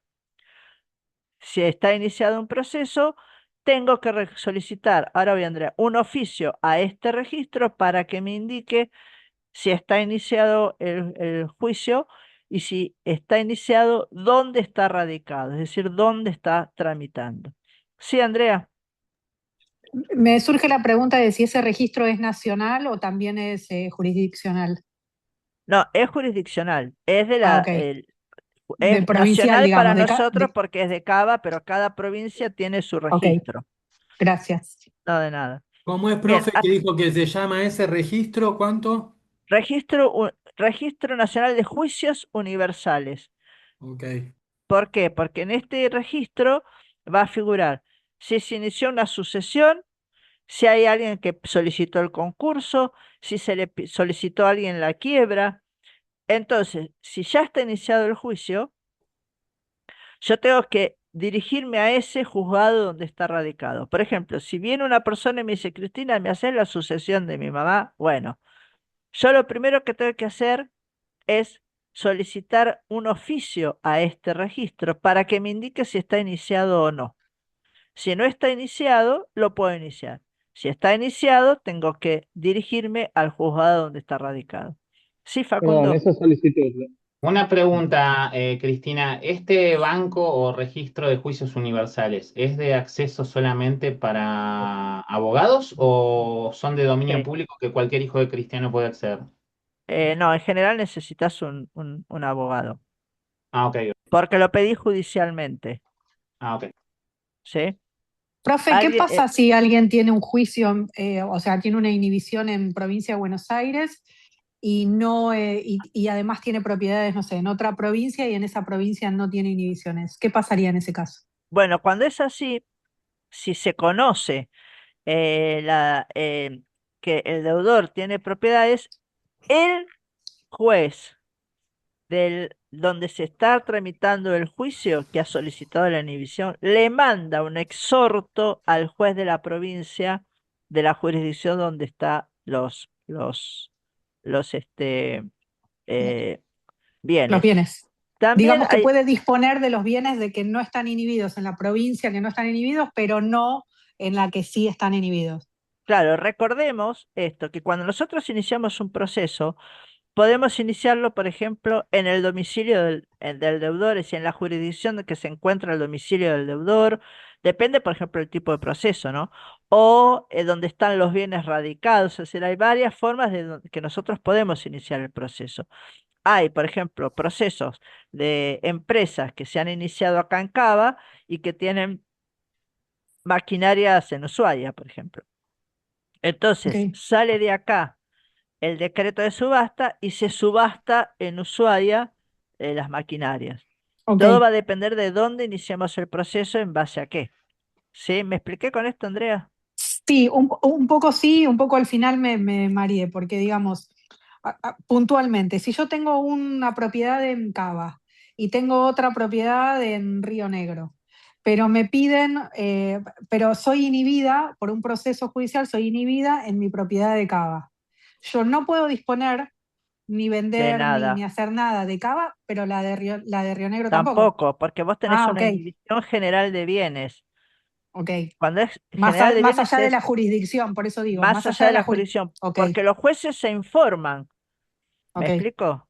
si está iniciado un proceso, tengo que solicitar, ahora voy Andrea, un oficio a este registro para que me indique si está iniciado el juicio y si está iniciado, dónde está radicado, es decir, dónde está tramitando. Sí, Andrea. Me surge la pregunta de si ese registro es nacional o también es jurisdiccional. No, es jurisdiccional, es Ok. De es provincial, nacional para digamos. nosotros porque es de Cava, pero cada provincia tiene su Ok, registro. gracias. No, de nada. ¿Cómo es, Bien, profe, que dijo que se llama ese registro? ¿Cuánto? Registro Nacional de Juicios Universales. Ok. ¿Por qué? Porque en este registro va a figurar si se inició una sucesión, si hay alguien que solicitó el concurso, si se le solicitó a alguien la quiebra. Entonces, si ya está iniciado el juicio, yo tengo que dirigirme a ese juzgado donde está radicado. Por ejemplo, si viene una persona y me dice, Cristina, ¿me haces la sucesión de mi mamá? Bueno, yo lo primero que tengo que hacer es solicitar un oficio a este registro para que me indique si está iniciado o no. Si no está iniciado, lo puedo iniciar. Si está iniciado, tengo que dirigirme al juzgado donde está radicado. Sí, Perdón, Facundo. esa solicitud. Una pregunta, Cristina. ¿Este banco o registro de juicios universales es de acceso solamente para abogados o son de dominio Sí. público que cualquier hijo de cristiano puede acceder? No, en general necesitas un abogado, Ah, ok. porque lo pedí judicialmente. Ah, ok. ¿Sí? Profe, ¿qué Alguien, pasa si alguien tiene un juicio, o sea, tiene una inhibición en provincia de Buenos Aires y no, y además tiene propiedades, no sé, en otra provincia y en esa provincia no tiene inhibiciones? ¿Qué pasaría en ese caso? bueno, cuando es así, si se conoce que el deudor tiene propiedades, el juez donde se está tramitando el juicio que ha solicitado la inhibición, le manda un exhorto al juez de la provincia de la jurisdicción donde está los eh, Los bienes. bienes. También Digamos que hay, puede disponer de los bienes de que no están inhibidos en la provincia que no están inhibidos, pero no en la que sí están inhibidos. claro, recordemos esto, que cuando nosotros iniciamos un proceso, podemos iniciarlo, por ejemplo, en el domicilio del deudor, es decir, en la jurisdicción de que se encuentra el domicilio del deudor. Depende, por ejemplo, del tipo de proceso, ¿no? O donde están los bienes radicados. Es decir, hay varias formas que nosotros podemos iniciar el proceso. Hay, por ejemplo, procesos de empresas que se han iniciado acá en Cava y que tienen maquinarias en Ushuaia, por ejemplo. Entonces, Ok, sale de acá el decreto de subasta y se subasta en Ushuaia las maquinarias. ok. Todo va a depender de dónde iniciamos el proceso en base a qué. ¿Sí? ¿Me expliqué con esto, Andrea? Sí, un poco sí, un poco al final me mareé, porque digamos, puntualmente, si yo tengo una propiedad en Cava y tengo otra propiedad en Río Negro, pero me piden, pero soy inhibida por un proceso judicial, soy inhibida en mi propiedad de Cava. Yo no puedo disponer ni De vender ni nada. hacer nada de Cava, pero la de Río Negro tampoco. Tampoco, porque vos tenés Ah, una ok, inhibición general de bienes. ok. Cuando es general de Más bienes allá de la es jurisdicción, por eso digo, más más allá allá de de la la jurisdicción. jurisdicción, Ok, porque los jueces se informan. ¿Me ok. explico?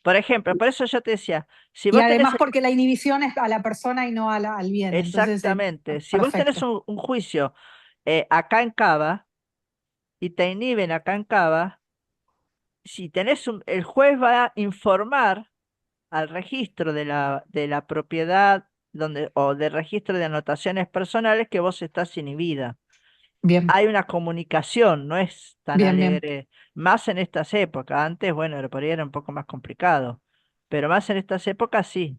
Por ejemplo, por eso yo te decía, si Y vos tenés además porque la inhibición es a la persona y no al bien. Entonces, exactamente, si vos tenés perfecto. un juicio acá en Cava y te inhiben acá en Cava, si tenés el juez va a informar al registro de la propiedad o del registro de anotaciones personales que vos estás inhibida. Bien, Hay una comunicación, no es tan bien, bien. alegre, más en estas épocas. Antes, bueno, por ahí era un poco más complicado, pero más en estas épocas sí.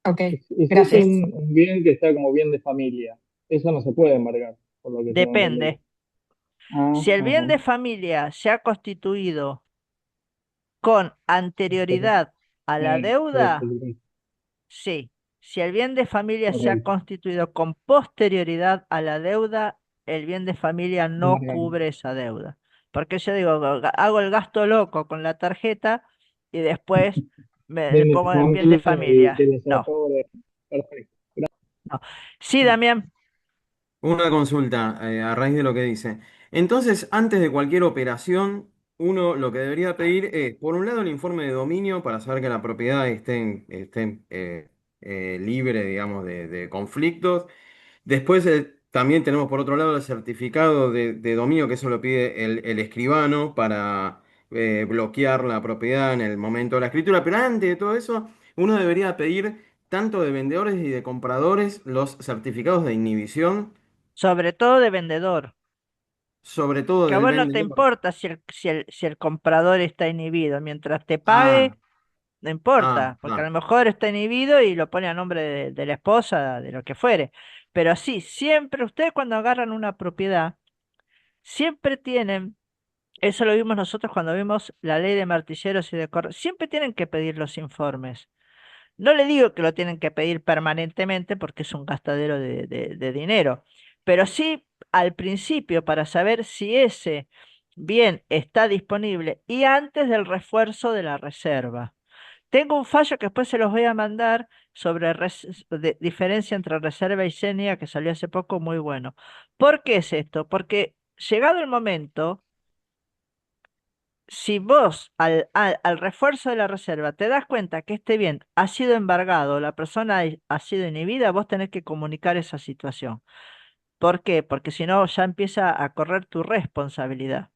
Ok, Y si es gracias. un bien que está como bien de familia, eso no se puede embargar, por lo que tengo entendido. Depende. Ah, Si el bien ajá. de familia se ha constituido con Ok. anterioridad a la deuda, Ok. sí. Si el bien de familia se ha Ok. constituido con posterioridad a la deuda, el bien de familia no Embargable. cubre esa deuda. Porque yo digo, hago el gasto loco con la tarjeta y después me Bien de pongo en bien de familia y que familia. les No, favor. Perfecto. no. Sí, Damián, Una consulta a raíz de lo que dice. Entonces, antes de cualquier operación, uno lo que debería pedir es, por un lado, el informe de dominio para saber que la propiedad esté libre, digamos, de conflictos. Después también tenemos por otro lado el certificado de dominio, que eso lo pide el escribano para bloquear la propiedad en el momento de la escritura. Pero antes de todo eso, uno debería pedir tanto de vendedores y de compradores los certificados de inhibición. sobre todo de vendedor. sobre todo Que a del vos no te vendedor. importa si el comprador está inhibido. Mientras te Ah, pague, no importa, porque a lo claro. mejor está inhibido y lo pone a nombre de la esposa, de lo que fuere. Pero sí, siempre ustedes cuando agarran una propiedad, siempre tienen, eso lo vimos nosotros cuando vimos la ley de martilleros y de siempre tienen que pedir los informes. No le digo que lo tienen que pedir permanentemente porque es un gastadero de dinero, pero sí al principio para saber si ese bien está disponible y antes del refuerzo de la reserva. Tengo un fallo que después se los voy a mandar sobre diferencia entre reserva y seña que salió hace poco, muy bueno. ¿Por qué es esto? Porque llegado el momento, si vos al refuerzo de la reserva te das cuenta que este bien ha sido embargado, la persona ha sido inhibida, vos tenés que comunicar esa situación. ¿Por qué? Porque si no ya empieza a correr tu responsabilidad.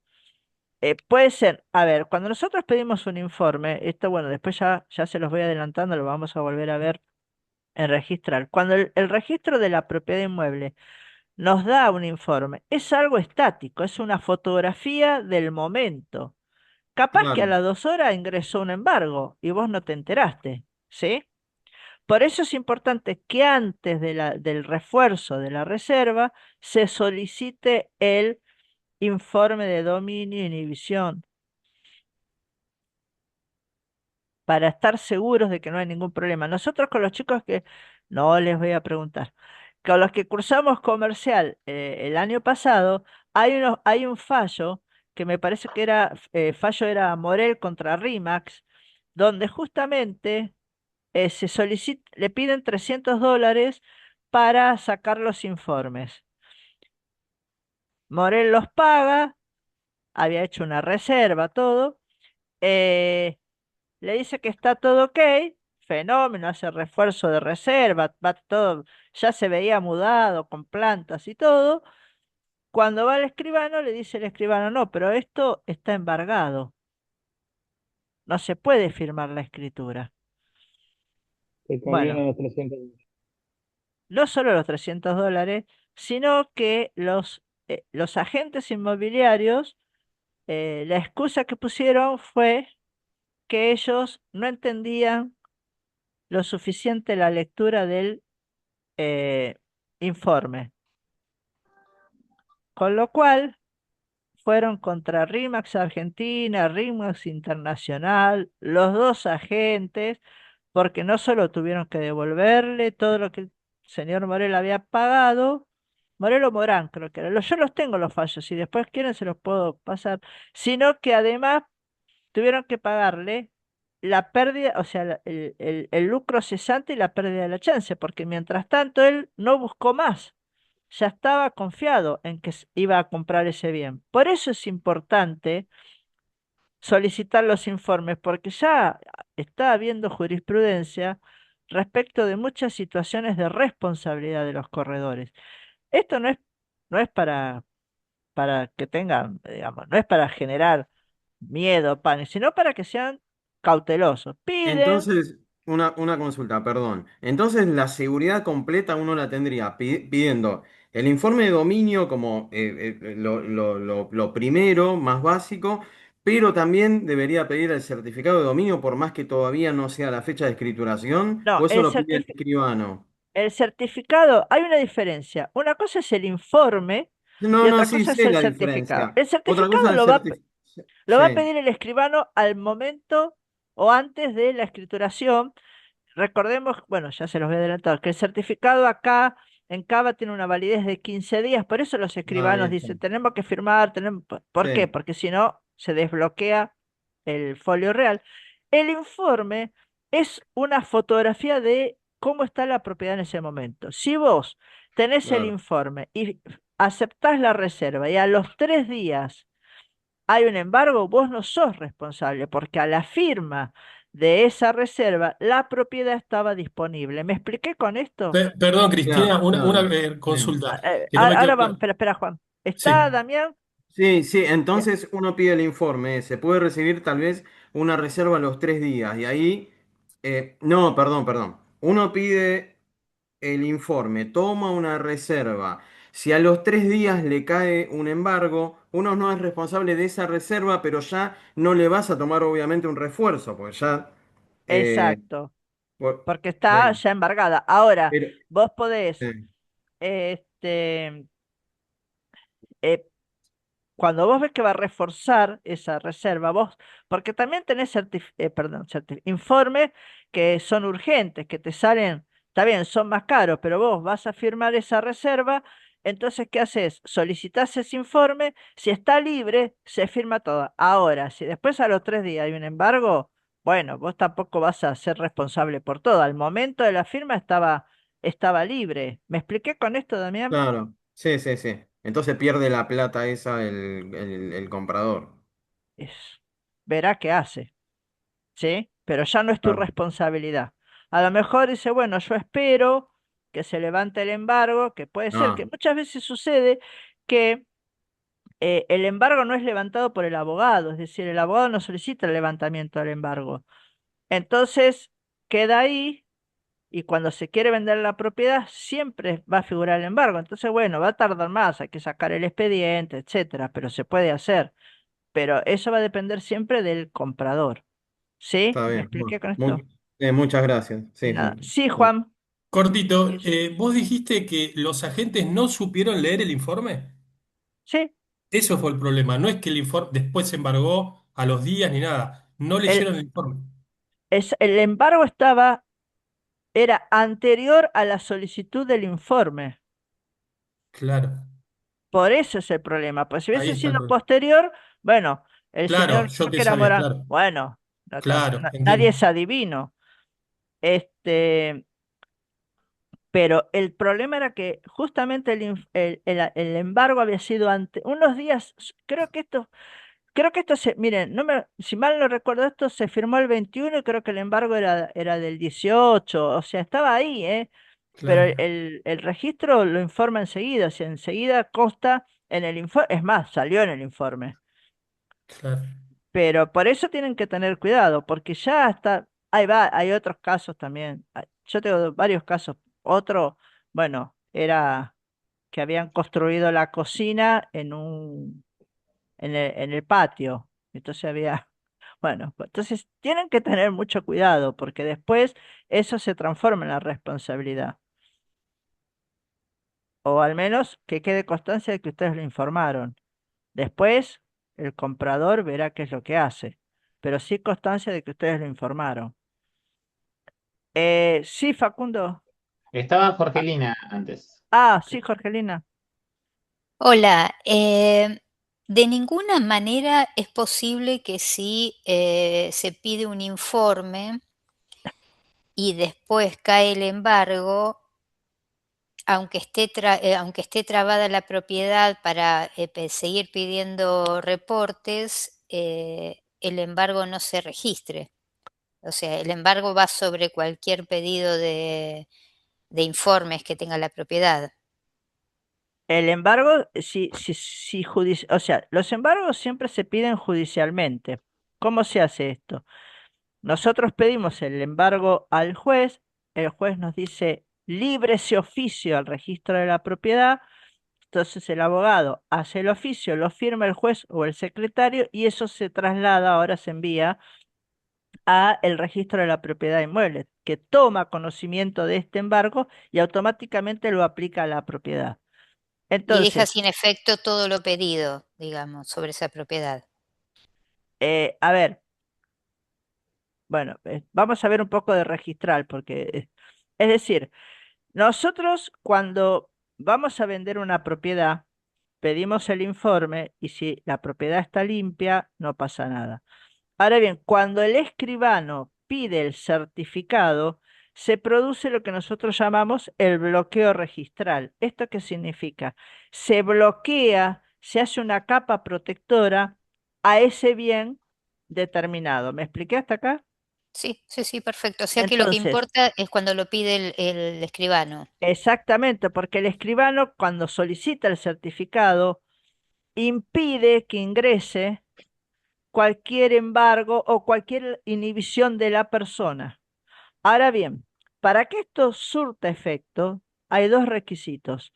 Puede ser, a ver, cuando nosotros pedimos un informe, esto bueno, después ya se los voy adelantando, lo vamos a volver a ver en registrar. Cuando el registro de la propiedad inmueble nos da un informe, es algo estático, es una fotografía del momento. Capaz que a Claro. las 2 horas ingresó un embargo y vos no te enteraste, ¿sí? Por eso es importante que antes del refuerzo de la reserva se solicite el informe de dominio e inhibición para estar seguros de que no hay ningún problema. Nosotros con los chicos que no les voy a preguntar, con los que cursamos comercial el año pasado, hay un fallo que me parece que fallo era Morel contra Rimax, donde justamente le piden $300 para sacar los informes. Morel los paga, había hecho una reserva, todo. eh, Le dice que está todo ok, fenómeno, hace refuerzo de reserva, va todo, ya se veía mudado con plantas y todo. Cuando va al escribano, le dice el escribano, no, pero esto está embargado, no se puede firmar la escritura. Que Bueno, conviene los 300 euros. no solo los $300, sino que los agentes inmobiliarios, la excusa que pusieron fue que ellos no entendían lo suficiente la lectura del informe, con lo cual fueron contra RIMAX Argentina, RIMAX Internacional, los dos agentes, porque no solo tuvieron que devolverle todo lo que el señor Morel había pagado, Morel o Morán creo que era, yo los tengo los fallos, si después quieren se los puedo pasar, sino que además tuvieron que pagarle la pérdida, o sea, el lucro cesante y la pérdida de la chance, porque mientras tanto él no buscó más, ya estaba confiado en que iba a comprar ese bien. Por eso es importante solicitar los informes, porque ya está habiendo jurisprudencia respecto de muchas situaciones de responsabilidad de los corredores. Esto no es para que tengan, digamos, no es para generar miedo, pánico, sino para que sean cautelosos. Piden, Entonces, una consulta, perdón. Entonces, la seguridad completa uno la tendría pidiendo el informe de dominio como lo primero, más básico, pero también debería pedir el certificado de dominio por más que todavía no sea la fecha de escrituración, no, o eso lo pide el escribano. el certificado, hay una diferencia. Una cosa es el informe y No, no, otra sí cosa es sé el la certificado. diferencia. El Otra cosa certificado es el certificado. lo va a Sí, pedir el escribano al momento o antes de la escrituración. Recordemos, bueno, ya se los voy a adelantar, que el certificado acá en Cava tiene una validez de 15 días, por eso los ahí escribanos está. dicen, tenemos que firmar, ¿por qué? Sí, Porque si no, se desbloquea el folio real. El informe es una fotografía de cómo está la propiedad en ese momento. Si vos tenés el claro. informe y aceptás la reserva y a los 3 días hay un embargo, vos no sos responsable, porque a la firma de esa reserva la propiedad estaba disponible. ¿Me expliqué con esto? Perdón, Claro, Cristina, una claro. Sí. consulta, que no me Ahora quedó vamos, claro. espera, espera, Juan. ¿Está, Sí. Damián? Sí, sí, Bien. entonces uno pide el informe, se puede recibir tal vez una reserva a los 3 días y ahí, no, perdón, uno pide el informe, toma una reserva, Si a los 3 días le cae un embargo, uno no es responsable de esa reserva, pero ya no le vas a tomar obviamente un refuerzo, porque ya... eh, Exacto, por- porque está bueno, ya embargada. Ahora, pero... vos podés, eh, este, eh, cuando vos ves que va a reforzar esa reserva, vos, porque también tenés perdón, informes que son urgentes, que te salen, está bien, son más caros, pero vos vas a firmar esa reserva, entonces, ¿qué haces? Solicitas ese informe, si está libre, se firma todo. Ahora, si después a los 3 días hay un embargo, bueno, vos tampoco vas a ser responsable por todo. Al momento de la firma estaba libre. ¿Me expliqué con esto, Damián? claro, sí, sí, sí. Entonces pierde la plata esa el comprador. Es- Verá qué hace. ¿Sí? Pero ya no es tu Claro. responsabilidad. A lo mejor dice, bueno, yo espero que se levante el embargo, que puede ser que Ah, muchas veces sucede que el embargo no es levantado por el abogado, es decir, el abogado no solicita el levantamiento del embargo. Entonces, queda ahí y cuando se quiere vender la propiedad, siempre va a figurar el embargo. Entonces, bueno, va a tardar más, hay que sacar el expediente, etcétera, pero se puede hacer. Pero eso va a depender siempre del comprador. ¿Sí? está ¿Me bien. expliqué con Bueno, esto? muchas gracias. De Sí, nada. sí. Sí, Juan. Cortito, vos dijiste que los agentes no supieron leer el informe. Sí. Eso fue el problema. No es que el informe después se embargó a los días ni nada. No El, leyeron el informe. el embargo era anterior a la solicitud del informe. Claro, Por eso es el problema. Pues si ahí hubiese está el sido problema. posterior, bueno, el Claro, señor, yo creo qué que era sabía, Morán, claro. bueno, Claro, nadie entiendo. es adivino. Este, pero el problema era que justamente el embargo había sido unos días, creo que esto miren, si mal no recuerdo, esto se firmó el 21 y creo que el embargo era del 18, o sea, estaba ahí, ¿eh? Pero Claro, el registro lo informa enseguida, o sea, enseguida consta en el informe, es más, salió en el informe. claro. Pero por eso tienen que tener cuidado, porque ya está, ahí va, hay otros casos también. Yo tengo varios casos. Otro, bueno, era que habían construido la cocina en el patio. Entonces había, bueno, pues, entonces tienen que tener mucho cuidado, porque después eso se transforma en la responsabilidad. O al menos que quede constancia de que ustedes lo informaron. Después, el comprador verá qué es lo que hace, pero sí constancia de que ustedes lo informaron. Sí, Facundo. Estaba Ah, Jorgelina antes. sí, Jorgelina. Hola, de ninguna manera es posible que si se pide un informe y después cae el embargo, aunque esté trabada la propiedad para seguir pidiendo reportes, el embargo no se registre. O sea, el embargo va sobre cualquier pedido de informes que tenga la propiedad. El embargo, o sea, los embargos siempre se piden judicialmente. ¿Cómo se hace esto? Nosotros pedimos el embargo al juez, el juez nos dice líbrese oficio al registro de la propiedad, entonces el abogado hace el oficio, lo firma el juez o el secretario y eso se traslada, ahora se envía a el registro de la propiedad inmueble, que toma conocimiento de este embargo y automáticamente lo aplica a la propiedad. Y deja Entonces, sin efecto todo lo pedido, digamos, sobre esa propiedad. a ver, bueno, vamos a ver un poco de registral, porque, es decir, nosotros cuando vamos a vender una propiedad, pedimos el informe y si la propiedad está limpia, no pasa nada. Ahora bien, cuando el escribano pide el certificado, se produce lo que nosotros llamamos el bloqueo registral. ¿Esto qué significa? Se bloquea, se hace una capa protectora a ese bien determinado. ¿Me expliqué hasta acá? Sí, sí, sí, perfecto. O sea que lo que Entonces, importa es cuando lo pide el escribano. exactamente, porque el escribano cuando solicita el certificado impide que ingrese cualquier embargo o cualquier inhibición de la persona. Ahora bien, para que esto surta efecto, hay dos requisitos.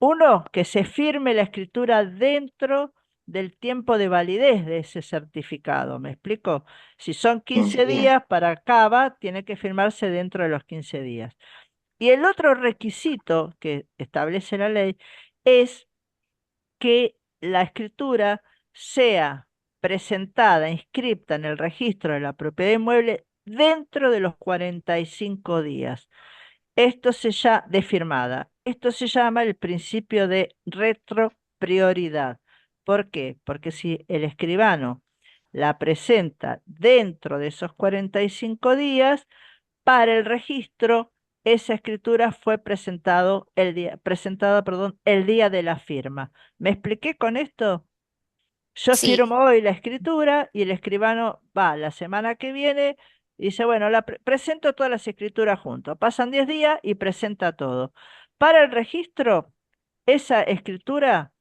Uno, que se firme la escritura dentro del tiempo de validez de ese certificado. ¿Me explico? Si son 15 Bien. días para CABA, tiene que firmarse dentro de los 15 días. Y el otro requisito que establece la ley es que la escritura sea presentada, inscripta en el registro de la propiedad inmueble dentro de los 45 días. Esto se llama de firmada. Esto se llama el principio de retroprioridad. ¿Por qué? Porque si el escribano la presenta dentro de esos 45 días, para el registro, esa escritura fue presentada, perdón, el día de la firma. ¿Me expliqué con esto? Yo Sí, firmo hoy la escritura y el escribano va la semana que viene y dice, bueno, presento todas las escrituras juntas. Pasan 10 días y presenta todo. Para el registro, esa escritura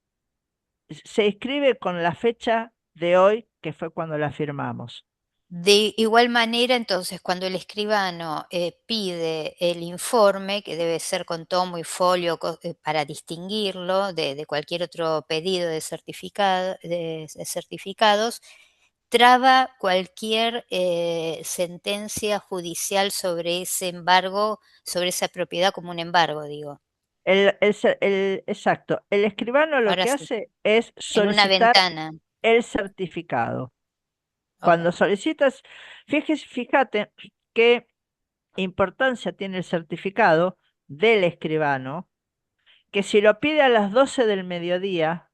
se escribe con la fecha de hoy, que fue cuando la firmamos. de igual manera, entonces, cuando el escribano pide el informe, que debe ser con tomo y folio para distinguirlo de cualquier otro pedido de, de certificados, traba cualquier sentencia judicial sobre ese embargo, sobre esa propiedad como un embargo, digo. Exacto. El escribano lo Ahora que sí, hace es en una solicitar ventana. el certificado. Ok. Cuando solicitas, fíjate qué importancia tiene el certificado del escribano, que si lo pide a las 12 del mediodía,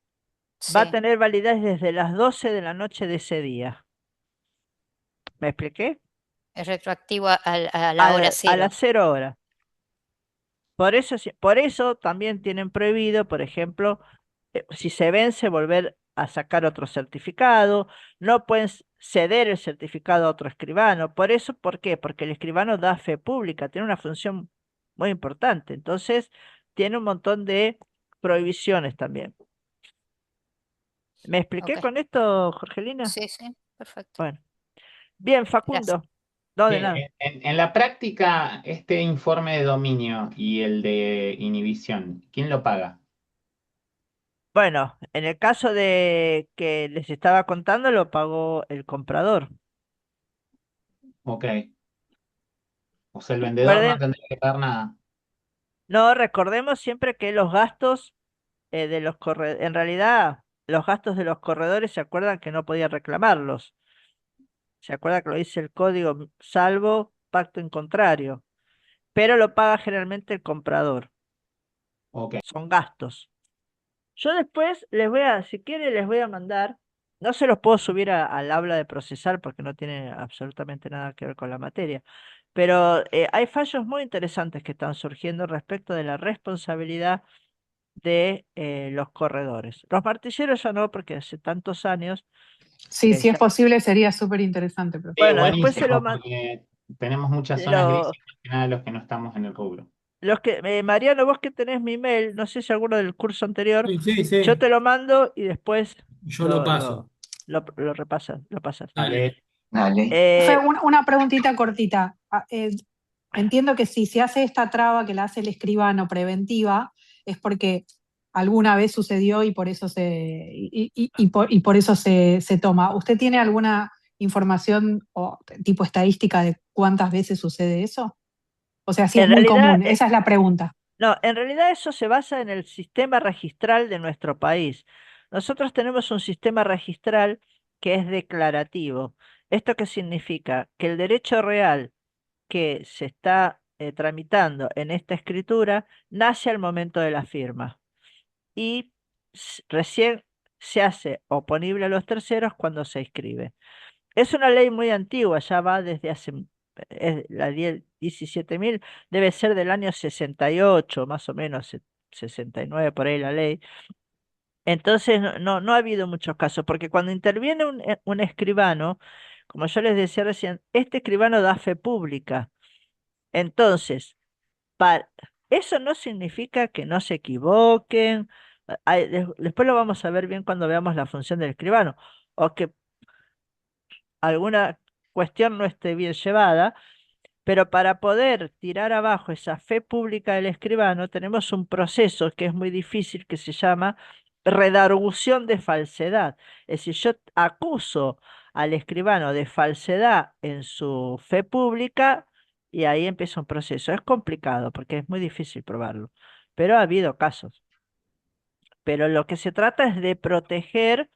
va a Sí, tener validez desde las 12 de la noche de ese día. ¿Me expliqué? es retroactivo a la hora A cero. las 0 horas. Por eso también tienen prohibido, por ejemplo, si se vence, volver a sacar otro certificado, no pueden ceder el certificado a otro escribano. Por eso, ¿por qué? Porque el escribano da fe pública, tiene una función muy importante. Entonces, tiene un montón de prohibiciones también. ¿Me expliqué Ok. con esto, Jorgelina? Sí, sí, perfecto. Bueno, bien, Gracias. Facundo. No, de Bien, nada. en la práctica, este informe de dominio y el de inhibición, ¿quién lo paga? Bueno, en el caso de que les estaba contando, lo pagó el comprador. Ok. O sea, el vendedor no Recuerden, tendría que pagar nada. no recordemos siempre que los gastos de los corredores, en realidad, los gastos de los corredores se acuerdan que no podía reclamarlos. Se acuerda que lo dice el código, salvo pacto en contrario, pero lo paga generalmente el comprador. Ok. Son gastos. Yo después si quiere, les voy a mandar, no se los puedo subir al aula de procesar porque no tiene absolutamente nada que ver con la materia, pero hay fallos muy interesantes que están surgiendo respecto de la responsabilidad de los corredores. Los martilleros ya no, porque hace tantos años Sí, si es ya. posible sería súper interesante, profe. Sí, Bueno, después buenísimo, porque tenemos muchas zonas grises, lo, más que nada los que no estamos en el rubro. Mariano, vos que tenés mi email, no sé si alguno del curso anterior, Sí, sí, yo sí, te lo mando y después yo lo lo, paso. lo, lo repasas, lo pasas. Dale. Dale. Profe, Eh, una preguntita cortita. Entiendo que si se hace esta traba que la hace el escribano preventiva, es porque alguna vez sucedió y por eso y por eso se toma. ¿Usted tiene alguna información o tipo estadística de cuántas veces sucede eso? O sea, si es en muy realidad, común. Esa es la pregunta. no, en realidad eso se basa en el sistema registral de nuestro país. Nosotros tenemos un sistema registral que es declarativo. ¿Esto qué significa? Que el derecho real que se está tramitando en esta escritura nace al momento de la firma y recién se hace oponible a los terceros cuando se inscribe. Es una ley muy antigua, ya va desde hace, la 17.000 debe ser del año 68, más o menos, 69 por ahí la ley. Entonces no ha habido muchos casos, porque cuando interviene un escribano, como yo les decía recién, este escribano da fe pública. Entonces, pa- eso no significa que no se equivoquen. Después lo vamos a ver bien cuando veamos la función del escribano, o que alguna cuestión no esté bien llevada, Pero para poder tirar abajo esa fe pública del escribano, tenemos un proceso que es muy difícil, que se llama redargución de falsedad. Es decir, yo acuso al escribano de falsedad en su fe pública y ahí empieza un proceso. Es complicado porque es muy difícil probarlo, pero ha habido casos. Pero lo que se trata es de proteger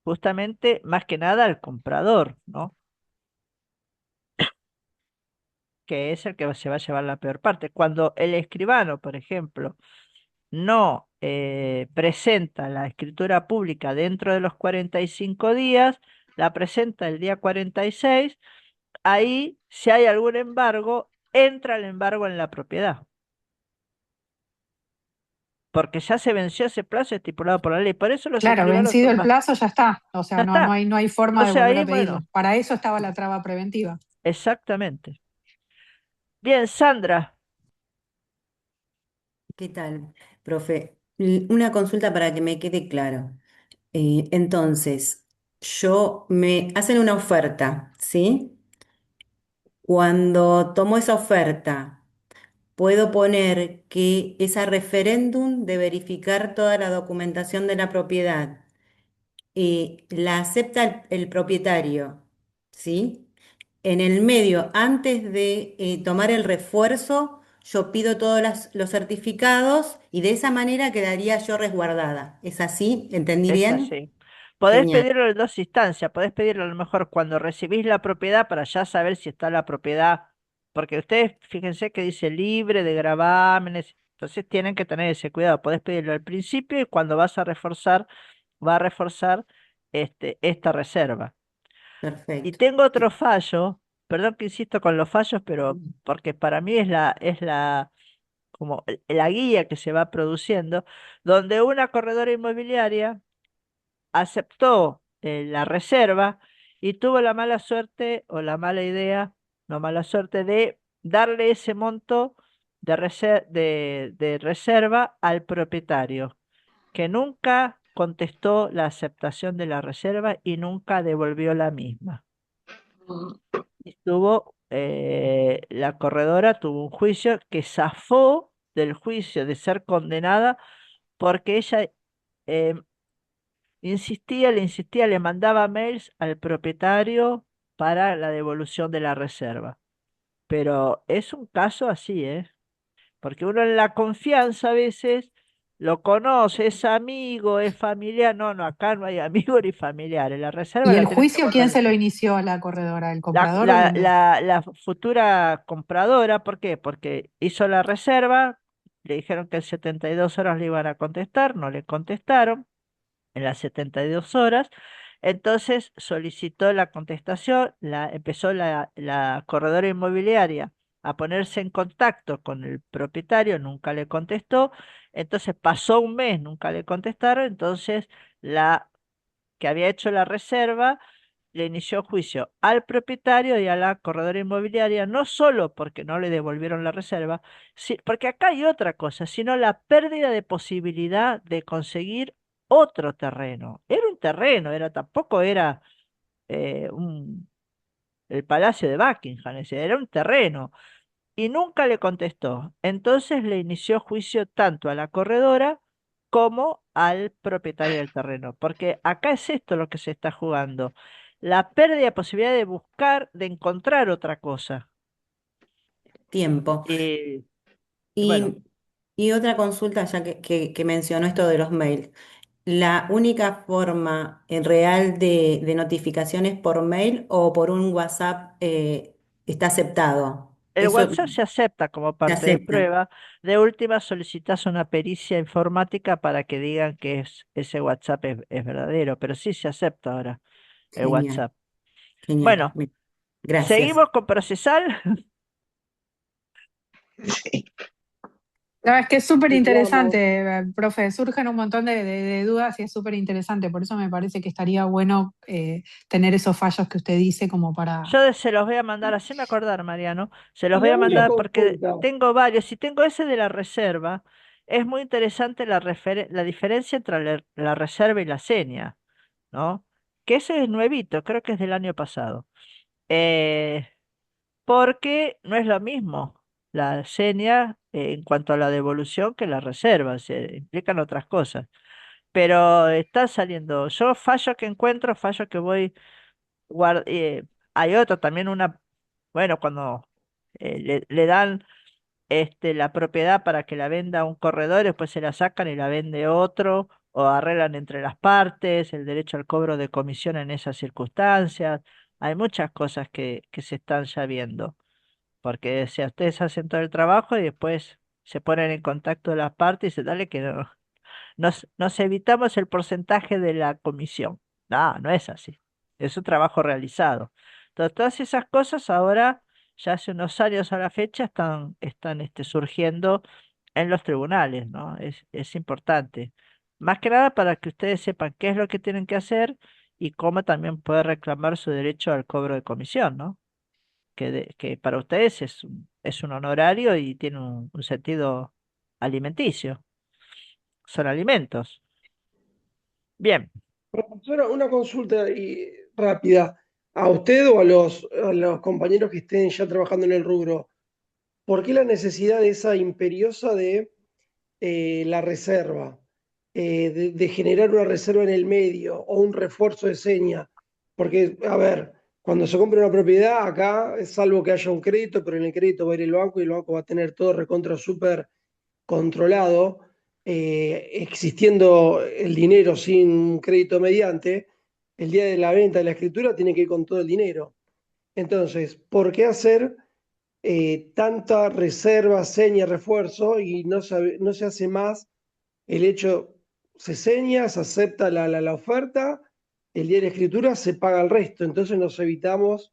justamente más que nada al comprador, ¿no? Que es el que se va a llevar la peor parte. Cuando el escribano, por ejemplo, no presenta la escritura pública dentro de los 45 días, la presenta el día 46, ahí, si hay algún embargo, entra el embargo en la propiedad, porque ya se venció ese plazo estipulado por la ley. Por eso los Claro, escribanos vencido son el más... plazo ya está. O Ya sea, está. no hay forma de Entonces volver ahí, a pedirlo. bueno, Para eso estaba la traba preventiva. exactamente. Bien, Sandra, ¿Qué tal, profe? Una consulta para que me quede claro. Entonces, me hacen una oferta, ¿sí? Cuando tomo esa oferta, puedo poner que esa referéndum de verificar toda la documentación de la propiedad la acepta el propietario, ¿sí? En el medio, antes de tomar el refuerzo, yo pido todos los certificados y de esa manera quedaría yo resguardada. ¿Es así? ¿Entendí es bien? así. Podés Genial. pedirlo en dos instancias. Podés pedirlo a lo mejor cuando recibís la propiedad para ya saber si está la propiedad. Porque ustedes, fíjense que dice libre de gravámenes. Entonces tienen que tener ese cuidado. Podés pedirlo al principio y cuando vas a reforzar, va a reforzar esta reserva. Y Perfecto. tengo otro fallo. Perdón que insisto con los fallos, pero porque para mí como la guía que se va produciendo, donde una corredora inmobiliaria aceptó la reserva y tuvo la mala suerte o la mala idea, no mala suerte, de darle ese monto de reserva al propietario, que nunca contestó la aceptación de la reserva y nunca devolvió la misma. La corredora tuvo un juicio que zafó del juicio de ser condenada porque ella eh, insistía, le mandaba mails al propietario para la devolución de la reserva. Pero es un caso así, ¿eh? Porque uno en la confianza a veces lo conoce, es amigo, es familiar. No, no, acá no hay amigo ni familiares. La reserva ¿Y la el tenés que juicio quién guardar. se lo inició a la corredora? ¿El La, comprador o el la, vendedor? la futura compradora, ¿por qué? Porque hizo la reserva, le dijeron que en 72 horas le iban a contestar, no le contestaron en las 72 horas. Entonces solicitó la contestación, empezó la corredora inmobiliaria a ponerse en contacto con el propietario, nunca le contestó. Entonces pasó un mes, nunca le contestaron. Entonces la que había hecho la reserva le inició juicio al propietario y a la corredora inmobiliaria, no solo porque no le devolvieron la reserva, porque acá hay otra cosa, sino la pérdida de posibilidad de conseguir otro terreno. Era un terreno, tampoco era eh, un- el Palacio de Buckingham, es decir, era un terreno. Y nunca le contestó. Entonces le inició juicio tanto a la corredora como al propietario del terreno. Porque acá es esto lo que se está jugando. La pérdida de posibilidad de buscar, de encontrar otra cosa. Tiempo. Y bueno, Y otra consulta, ya que mencionó esto de los mails. ¿La única forma en real de notificación es por mail o por un WhatsApp está aceptado? el Eso WhatsApp se acepta como se parte de acepta. prueba. De última, solicitas una pericia informática para que digan que ese WhatsApp es verdadero. Pero sí se acepta ahora el Genial, WhatsApp. genial. Bueno, Gracias. seguimos con procesal. La verdad es que es súper Sigamos. interesante, profe. Surgen un montón de dudas y es súper interesante. Por eso me parece que estaría bueno tener esos fallos que usted dice como para... Se los voy a mandar, haceme acordar, Mariano. Se los Y voy a una mandar porque consulta. tengo varios. Y tengo ese de la reserva. Es muy interesante la diferencia entre la reserva y la seña, ¿no? Que ese es nuevito, creo que es del año pasado. Eh, porque no es lo mismo la seña en cuanto a la devolución que la reserva, se implican otras cosas. Pero está saliendo, yo fallo que encuentro, fallo que voy hay otro también bueno, cuando le dan la propiedad para que la venda un corredor, después se la sacan y la vende otro, o arreglan entre las partes, el derecho al cobro de comisión en esas circunstancias. Hay muchas cosas que se están ya viendo, porque si ustedes hacen todo el trabajo y después se ponen en contacto las partes y dicen, dale que no, nos evitamos el porcentaje de la comisión. No, no es así. Es un trabajo realizado. Entonces, todas esas cosas ahora, ya hace unos años a la fecha, están surgiendo en los tribunales, ¿no? Es importante. Más que nada para que ustedes sepan qué es lo que tienen que hacer y cómo también poder reclamar su derecho al cobro de comisión, ¿no? Que para ustedes es un honorario y tiene un sentido alimenticio. Son alimentos. Bien. Profesora, una consulta rápida. A usted o a los compañeros que estén ya trabajando en el rubro, ¿por qué la necesidad de esa imperiosa de la reserva? De generar una reserva en el medio o un refuerzo de seña. Porque, a ver, cuando se compra una propiedad, acá, salvo que haya un crédito, pero en el crédito va a ir el banco y el banco va a tener todo recontra súper controlado, existiendo el dinero sin crédito mediante, el día de la venta de la escritura tiene que ir con todo el dinero. Entonces, ¿por qué hacer tanta reserva, seña, refuerzo y no se hace más el hecho, se seña, se acepta la oferta, el día de la escritura se paga el resto? Entonces nos evitamos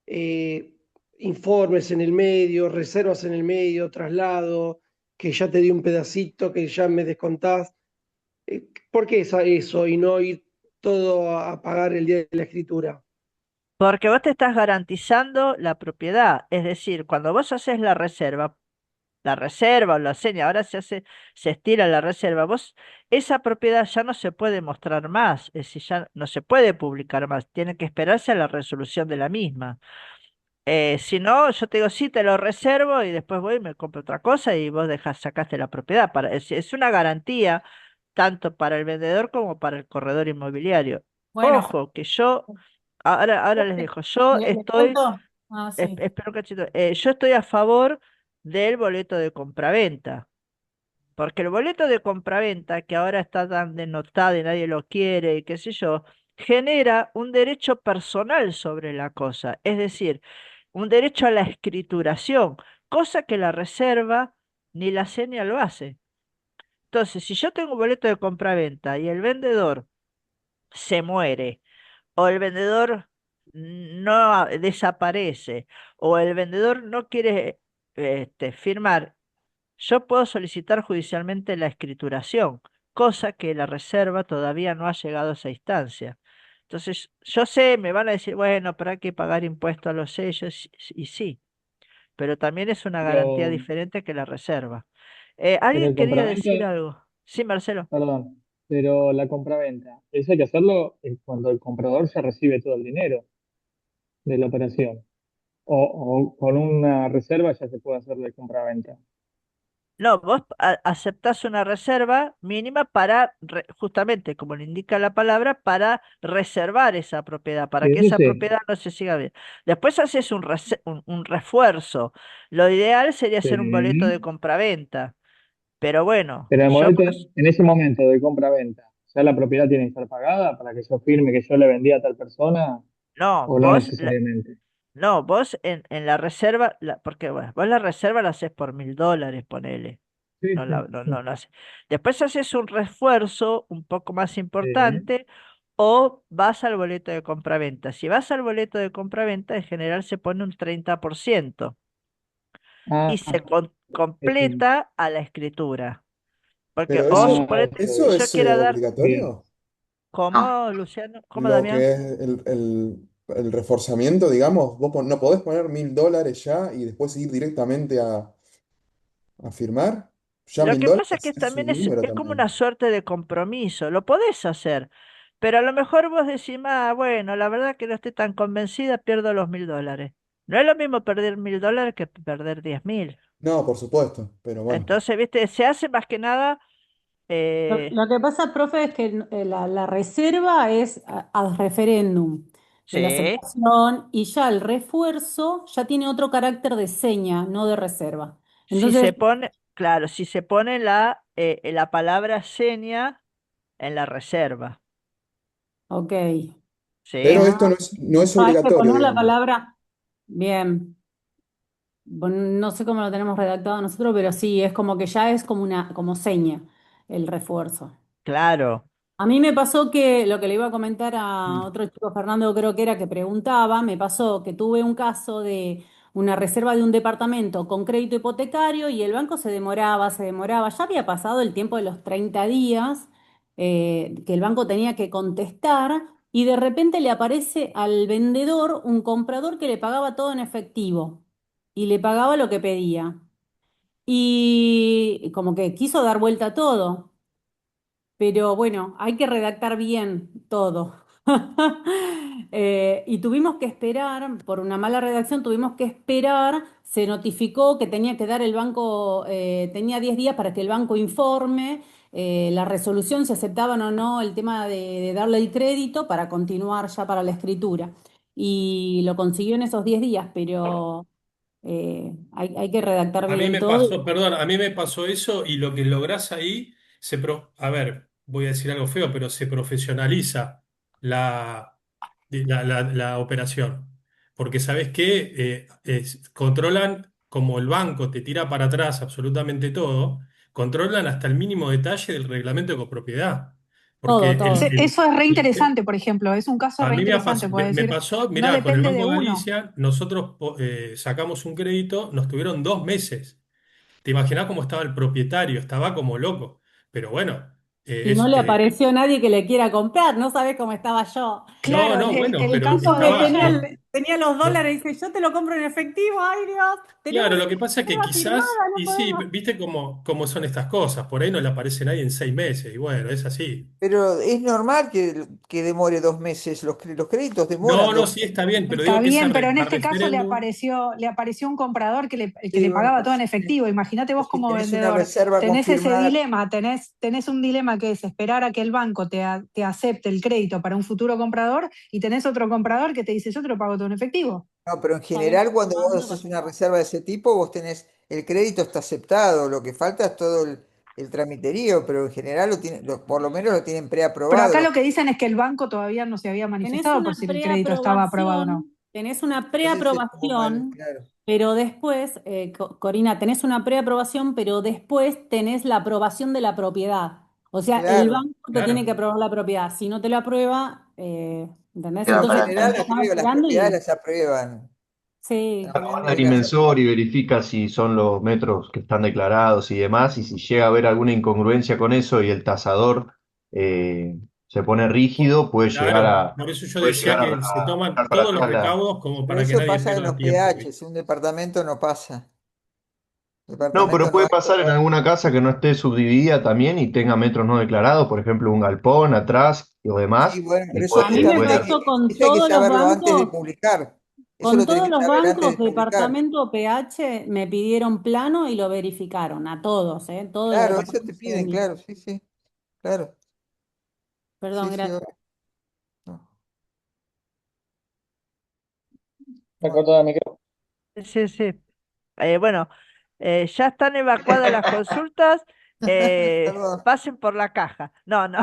eh, informes en el medio, reservas en el medio, traslado, que ya te di un pedacito, que ya me descontás. ¿Por qué eso y no ir todo a pagar el día de la escritura? Porque vos te estás garantizando la propiedad. Es decir, cuando vos haces la reserva o la seña, ahora se estira la reserva, esa propiedad ya no se puede mostrar más, es decir, ya no se puede publicar más, tiene que esperarse a la resolución de la misma. Si no, yo te digo, sí, te lo reservo y después voy y me compro otra cosa y vos sacaste la propiedad. Es una garantía tanto para el vendedor como para el corredor inmobiliario. Bueno, Ojo, que ahora les dejo, yo ¿les estoy, cuento? Ah, sí. espera un cachito, yo estoy a favor del boleto de compraventa, porque el boleto de compraventa, que ahora está tan denotado y nadie lo quiere y qué sé yo, genera un derecho personal sobre la cosa, es decir, un derecho a la escrituración, cosa que la reserva ni la seña lo hace. Entonces, si yo tengo un boleto de compraventa y el vendedor se muere, o el vendedor no desaparece, o el vendedor no quiere firmar, yo puedo solicitar judicialmente la escrituración, cosa que la reserva todavía no ha llegado a esa instancia. Entonces, yo sé, me van a decir, bueno, pero hay que pagar impuestos a los sellos, y sí, pero también es una garantía Pero, diferente que la reserva. pero ¿Alguien el quería compraventa, decir algo? Sí, Marcelo. perdón, pero la compraventa, eso hay que hacerlo cuando el comprador ya recibe todo el dinero de la operación. O con una reserva ya se puede hacer de compraventa. No, vos aceptás una reserva mínima para, justamente, como le indica la palabra, para reservar esa propiedad, para Sí, que eso esa sí, propiedad no se siga bien. Después haces un refuerzo. Lo ideal sería hacer un boleto de sí. compraventa. Pero bueno, Pero yo por en ese momento de compra-venta, ¿ya la propiedad tiene que estar pagada para que yo firme que yo le vendí a tal persona no, o no necesariamente? no, vos en la reserva, porque bueno, vos la reserva la haces por $1000, ponele. Sí, No, sí, no, sí. no hace. Después haces un refuerzo un poco más Sí. importante o vas al boleto de compraventa. Si vas al boleto de compraventa, en general se pone un 30% y Ah, se eso. completa a la escritura. Porque, Pero o Ah, suponete que eso yo es quiera dar, bien. obligatorio. No, ¿cómo, Luciano? ¿Cómo, Lo que Damián? es el reforzamiento, digamos, no podés poner $1000 ya y después ir directamente a firmar. Ya Lo que pasa es $1000 que es también un número es como una también. suerte de compromiso. Lo podés hacer, pero a lo mejor vos decís, bueno, la verdad que no estoy tan convencida, pierdo los $1000. No es lo mismo perder $1.000 que perder 10.000. No, por supuesto, pero bueno. Entonces, viste, se hace más que nada, Lo que pasa, profe, es que la reserva es ad referéndum de la sí, aceptación y ya el refuerzo ya tiene otro carácter de seña, no de reserva. si Entonces, se pone, claro, si se pone la palabra seña en la reserva, ok. Pero ¿sí? esto Ah, no es no, hay que obligatorio, poner la digamos. palabra. Bien. Bueno, no sé cómo lo tenemos redactado nosotros, pero sí, es como que ya es como como seña el refuerzo. Claro. A mí me pasó que lo que le iba a comentar a Mm. otro chico, Fernando, creo que era que preguntaba, me pasó que tuve un caso de una reserva de un departamento con crédito hipotecario y el banco se demoraba. Ya había pasado el tiempo de los 30 días que el banco tenía que contestar y de repente le aparece al vendedor un comprador que le pagaba todo en efectivo y le pagaba lo que pedía. Y como que quiso dar vuelta a todo. Pero bueno, hay que redactar bien todo. Y tuvimos que esperar, por una mala redacción, tuvimos que esperar, se notificó que tenía que dar el banco, tenía 10 días para que el banco informe la resolución, si aceptaban o no el tema de darle el crédito para continuar ya para la escritura. Y lo consiguió en esos 10 días, pero hay que redactar A mí bien me todo. pasó, perdón, a mí me pasó eso y lo que lográs ahí, a ver, voy a decir algo feo, pero se profesionaliza la, la operación. Porque sabes que controlan, como el banco te tira para atrás absolutamente todo, controlan hasta el mínimo detalle del reglamento de copropiedad. Porque Todo, todo. Eso es re interesante, por ejemplo, es un caso a re mí interesante, puede me decir, pasó, no mirá, con el depende de Banco de uno. Galicia, nosotros sacamos un crédito, nos tuvieron 2 meses. Te imaginás cómo estaba el propietario, estaba como loco. Pero bueno, Y no le apareció nadie que le quiera comprar, no sabés cómo estaba yo. no, Claro, no, bueno, el pero caso de Porque estaba, tenía, ella, tenía los no, dólares y dice, yo te lo compro en efectivo, ay Dios, claro, tenemos lo que una pasa es que reserva quizás, firmada, no y sí, podemos. viste cómo son estas cosas, por ahí no le aparece nadie en 6 meses, y bueno, es así. Pero es normal que demore 2 meses. Los créditos demoran No, no, dos sí meses. está bien, pero Está digo que bien, pero en a este caso referéndum, le apareció un comprador que Sí, le bueno, pagaba pero todo en efectivo. Imagínate vos si como tenés una vendedor, reserva tenés ese confirmada, dilema, tenés un dilema que es esperar a que el banco te acepte el crédito para un futuro comprador y tenés otro comprador que te dice, yo te lo pago todo en efectivo. no, pero en ¿Sabés general cuando vos cuánto haces una pasó? reserva de ese tipo, vos tenés, el crédito está aceptado, lo que falta es todo el tramiterío, pero en general por lo menos lo tienen Pero acá preaprobado. lo que dicen es que el banco todavía no se había Tenés manifestado una por si el crédito estaba aprobado o no. tenés una Entonces estuvo mal, preaprobación, claro. pero después, Corina, tenés una preaprobación, pero después tenés la aprobación de la propiedad. O sea, el Claro. banco te tiene claro. que aprobar la propiedad. Si no te lo aprueba, ¿entendés? En Entonces general estaba las esperando propiedades y las aprueban. sí, La Manda mayoría el las dimensor aprueban. y verifica si son los metros que están declarados y demás, y si llega a haber alguna incongruencia con eso y el tasador se pone rígido, Claro, por eso yo puede decía llegar que se a toman echar para todos los atrás la... recaudos como Pero para que eso nadie pasa en pierda los tiempo. PH, un departamento no pasa. No, Departamento pero no puede hay. pasar en alguna casa que no esté subdividida también y tenga metros no declarados, por ejemplo, un galpón atrás y lo Sí, demás, bueno, y pero a mí me puede dar. pasó con eso hay que todos los saberlo antes de bancos. publicar. Eso Con lo tenés todos que los saber antes bancos, de publicar. departamento PH, me pidieron plano y lo verificaron, a todos, ¿eh? Todos los Claro, eso te departamentos que piden, vendí. claro, sí, sí, claro. Sí, Perdón, sí, gracias. no. Me cortó el micrófono. Sí, sí. Bueno, ya están evacuadas las consultas. Perdón. Pasen por la caja. No, no.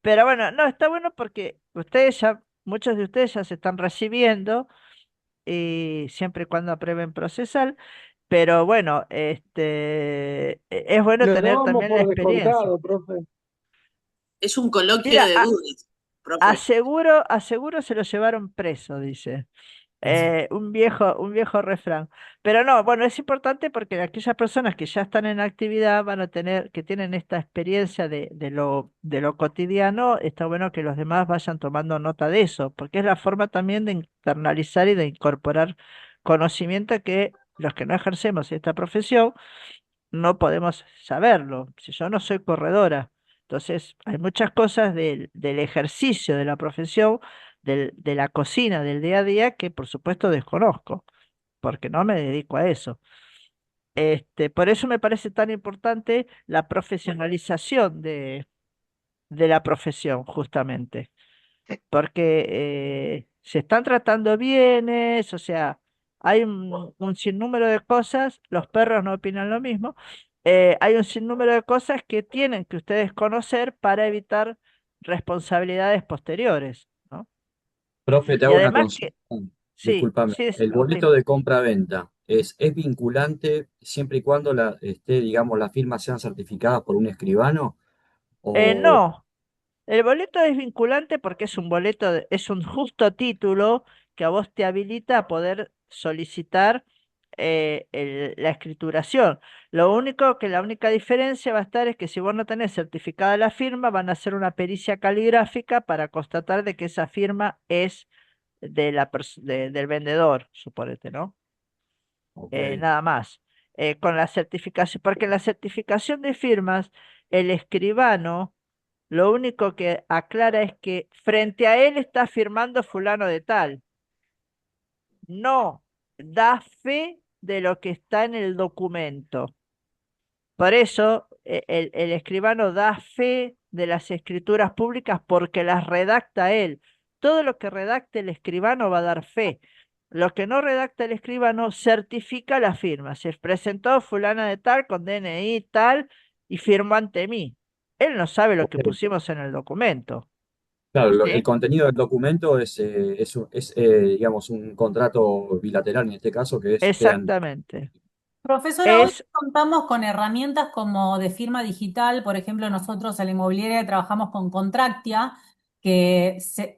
Pero bueno, no, está bueno porque muchos de ustedes ya se están recibiendo y siempre y cuando aprueben procesal. Pero bueno, es bueno Lo tener dábamos también la por experiencia. descontado, profe. Es un coloquio Mira, de dudas, profe. aseguro se lo llevaron preso, dice. Un viejo refrán. Pero no, bueno, es importante porque aquellas personas que ya están en actividad van a tener, que tienen esta experiencia de lo cotidiano, está bueno que los demás vayan tomando nota de eso, porque es la forma también de internalizar y de incorporar conocimiento que los que no ejercemos esta profesión no podemos saberlo. Si yo no soy corredora, entonces hay muchas cosas del ejercicio de la profesión de la cocina del día a día que por supuesto desconozco, porque no me dedico a eso. Por eso me parece tan importante la profesionalización de la profesión, justamente, porque se están tratando bienes, o sea, hay un sinnúmero de cosas, los perros no opinan lo mismo, hay un sinnúmero de cosas que tienen que ustedes conocer para evitar responsabilidades posteriores, ¿no? Profe, te Y hago una además que, consulta. sí, Discúlpame. sí, El decime, boleto de compra-venta es vinculante siempre y cuando digamos, las firmas sean certificadas por un escribano? O, no. El boleto es vinculante porque es un boleto, es un justo título que a vos te habilita a poder solicitar la escrituración. La única diferencia va a estar es que si vos no tenés certificada la firma, van a hacer una pericia caligráfica para constatar de que esa firma es del vendedor, suponete, ¿no? ok. Nada más. Con la certificación, porque en la certificación de firmas, el escribano lo único que aclara es que frente a él está firmando fulano de tal. No da fe de lo que está en el documento. Por eso el escribano da fe de las escrituras públicas porque las redacta él. Todo lo que redacte el escribano va a dar fe. Lo que no redacta el escribano certifica la firma. Se presentó fulana de tal con DNI tal y firmó ante mí. Él no sabe lo que Ok. pusimos en el documento. Claro, el ¿Sí? contenido del documento digamos, un contrato bilateral en este caso quedan. Exactamente. Profesora, hoy Es, contamos con herramientas como de firma digital. Por ejemplo, nosotros en la inmobiliaria trabajamos con Contractia, que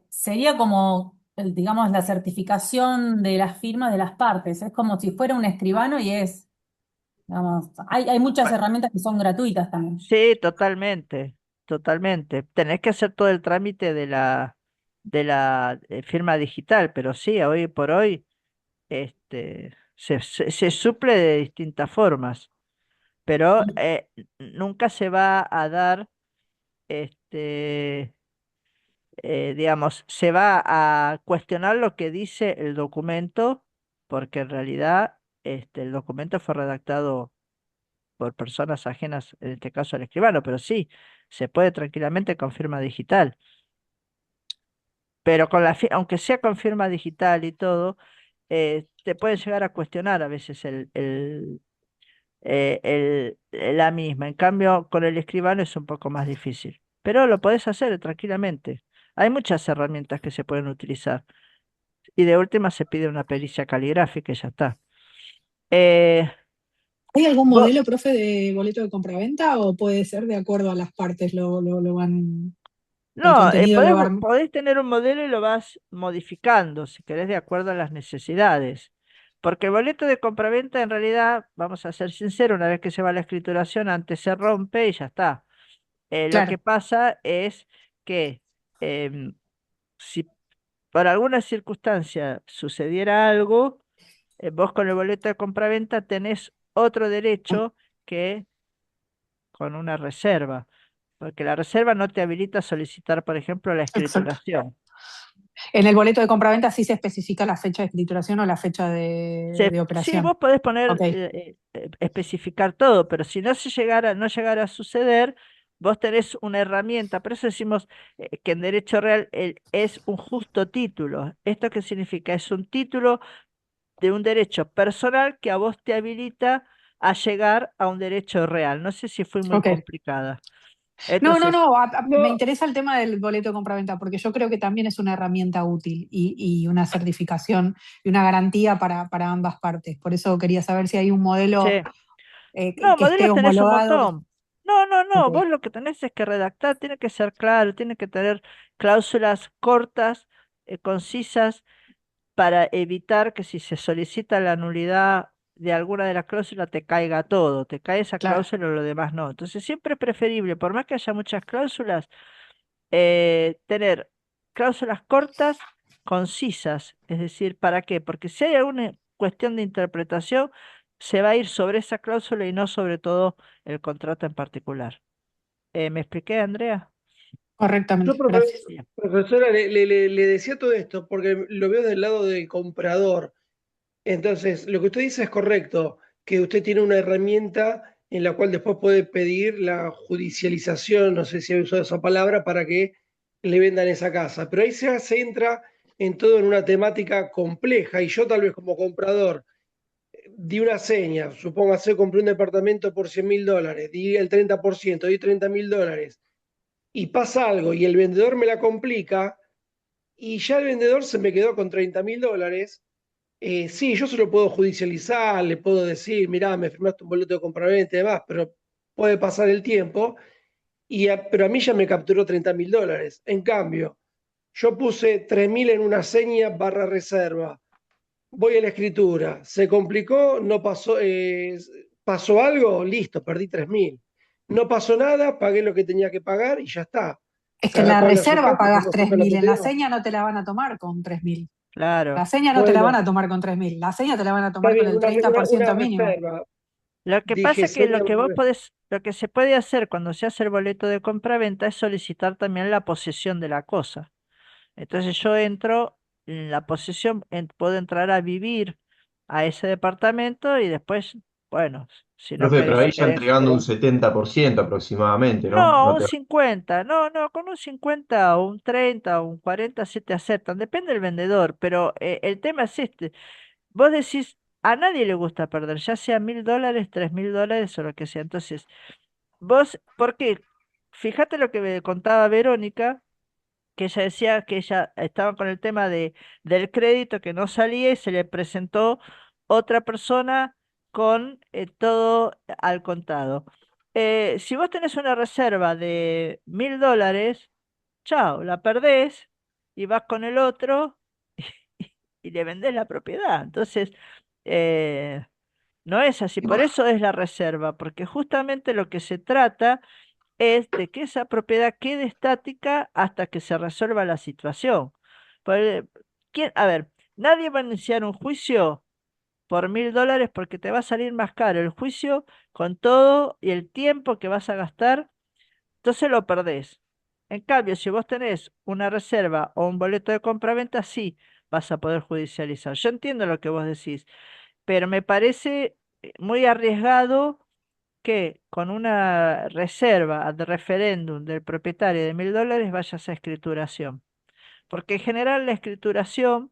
sería como, digamos, la certificación de las firmas de las partes. Es como si fuera un escribano y es, digamos, hay muchas bueno, herramientas que son gratuitas también. sí, totalmente, totalmente. Tenés que hacer todo el trámite de la firma digital, pero sí, hoy por hoy, se suple de distintas formas, pero nunca se va a dar, este, digamos, se va a cuestionar lo que dice el documento, porque en realidad, el documento fue redactado por personas ajenas, en este caso al escribano, pero sí, se puede tranquilamente con firma digital. Pero aunque sea con firma digital y todo, te pueden llegar a cuestionar a veces la misma. En cambio, con el escribano es un poco más difícil. Pero lo podés hacer tranquilamente. Hay muchas herramientas que se pueden utilizar. Y de última se pide una pericia caligráfica y ya está. Eh, ¿Hay algún vos- modelo, profe, de boleto de compraventa o puede ser de acuerdo a las partes? Lo van, el No, contenido lo van. podés tener un modelo y lo vas modificando, si querés, de acuerdo a las necesidades. Porque el boleto de compraventa, en realidad, vamos a ser sinceros, una vez que se va la escrituración, antes se rompe y ya está. Lo que Claro. pasa es que em, si por alguna circunstancia sucediera algo, vos con el boleto de compraventa tenés otro derecho que con una reserva, porque la reserva no te habilita a solicitar, por ejemplo, la Exacto. escrituración. En el boleto de compraventa sí se especifica la fecha de escrituración o la fecha de Sí, operación. vos podés poner, Ok, especificar todo, pero si no llegara a suceder, vos tenés una herramienta. Por eso decimos que en derecho real es un justo título. ¿Esto qué significa? Es un título de un derecho personal que a vos te habilita a llegar a un derecho real. No sé si fui muy ok. complicada. No, no, Entonces, no, me No, interesa el tema del boleto de compraventa porque yo creo que también es una herramienta útil y una certificación y una garantía para ambas partes. Por eso quería saber si hay un modelo sí. No, que esté modelos tenés un homologado. montón. No, no, Ok, no. Vos lo que tenés es que redactar, tiene que ser claro, tiene que tener cláusulas cortas, concisas, para evitar que si se solicita la nulidad de alguna de las cláusulas te caiga todo, te cae esa claro. cláusula o lo demás no. Entonces siempre es preferible, por más que haya muchas cláusulas, tener cláusulas cortas, concisas. Es decir, ¿para qué? Porque si hay alguna cuestión de interpretación, se va a ir sobre esa cláusula y no sobre todo el contrato en particular. ¿Me expliqué, Andrea? Correctamente, Yo, gracias. profesora, le decía todo esto porque lo veo del lado del comprador. Entonces, lo que usted dice es correcto, que usted tiene una herramienta en la cual después puede pedir la judicialización, no sé si ha usado esa palabra, para que le vendan esa casa. Pero ahí se entra en todo en una temática compleja y yo tal vez como comprador di una seña, supóngase, compré un departamento por $100.000, di el 30%, di $30.000 y pasa algo y el vendedor me la complica y ya el vendedor se me quedó con $30.000. Sí, yo se lo puedo judicializar, le puedo decir, mirá, me firmaste un boleto de compraventa y demás, pero puede pasar el tiempo, pero a mí ya me capturó $30.000. En cambio, yo puse 3.000 en una seña barra reserva, voy a la escritura, se complicó, no pasó, pasó algo, listo, perdí 3.000. No pasó nada, pagué lo que tenía que pagar y ya está. Es Se que en la adapta a su reserva caso, pagás como fue con la 3.000, en la propiedad. seña no te la van a tomar con 3.000. Claro. La seña no te la van Bueno, a tomar con 3.000, la seña te la van a está tomar con bien, el una 30% mínimo. reserva. Lo que pasa Dije es que lo seña, que vos podés, lo que se puede hacer cuando se hace el boleto de compraventa es solicitar también la posesión de la cosa. Entonces yo entro en la posesión, puedo entrar a vivir a ese departamento y después, bueno, si no Profe, pero ahí ya querés. entregando un 70% aproximadamente, ¿no? No, No un te... 50, no, con un 50 o un 30 o un 40 sí te aceptan, depende del vendedor, pero el tema es este, vos decís, a nadie le gusta perder, ya sea $1.000, $3.000 o lo que sea, entonces, vos, ¿por qué? Fíjate lo que me contaba Verónica, que ella decía que ella estaba con el tema del crédito que no salía y se le presentó otra persona con todo al contado. Si vos tenés una reserva de $1.000, chao, la perdés y vas con el otro y le vendés la propiedad. Entonces, eh, no es así. Por eso es la reserva, porque justamente lo que se trata es de que esa propiedad quede estática hasta que se resuelva la situación. Por- A ver, nadie va a iniciar un juicio por $1.000 porque te va a salir más caro el juicio con todo y el tiempo que vas a gastar, entonces lo perdés. En cambio, si vos tenés una reserva o un boleto de compraventa, sí vas a poder judicializar. Yo entiendo lo que vos decís, pero me parece muy arriesgado que con una reserva de referéndum del propietario de $1.000 vayas a escrituración. Porque en general la escrituración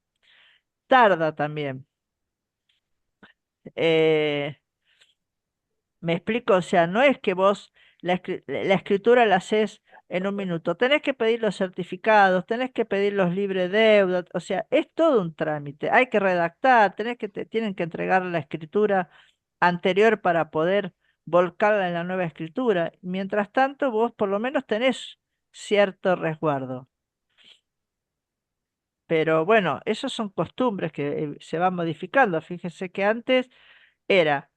tarda también. Eh, ¿Me explico? O sea, no es que vos la escritura la haces en un minuto. Tenés que pedir los certificados, tenés que pedir los libres deuda, o sea, es todo un trámite. Hay que redactar, te tienen que entregar la escritura anterior para poder volcarla en la nueva escritura. Mientras tanto, vos por lo menos tenés cierto resguardo. Pero bueno, esas son costumbres que se van modificando. Fíjese que antes era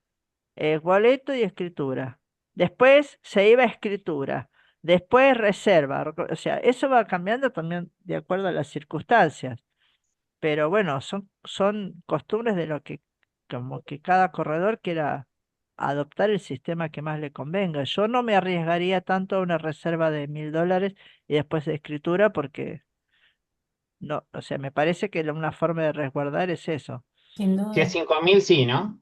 boleto y escritura. Después se iba a escritura. Después reserva. O sea, eso va cambiando también de acuerdo a las circunstancias. Pero bueno, son costumbres de lo que como que cada corredor quiera adoptar el sistema que más le convenga. Yo no me arriesgaría tanto a una reserva de $1.000 y después de escritura porque no, o sea, me parece que una forma de resguardar es eso. Sin Si es duda. 5.000, sí, ¿no?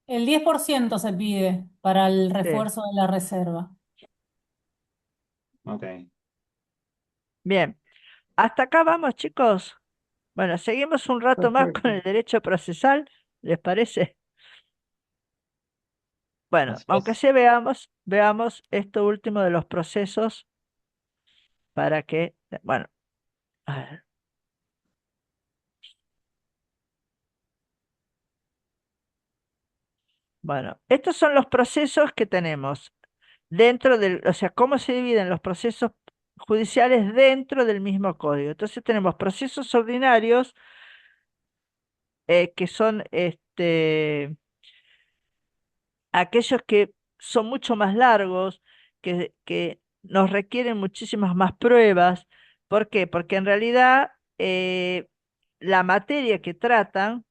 El 10% se pide para el Sí. refuerzo de la reserva. Ok. Bien, hasta acá vamos, chicos. Bueno, seguimos un rato más con el Perfecto. derecho procesal, ¿les parece? Bueno, Así aunque es. sí veamos esto último de los procesos para que, bueno, a ver, bueno, estos son los procesos que tenemos dentro del, o sea, cómo se dividen los procesos judiciales dentro del mismo código. Entonces tenemos procesos ordinarios que son aquellos que son mucho más largos, que nos requieren muchísimas más pruebas. ¿Por qué? Porque en realidad la materia que tratan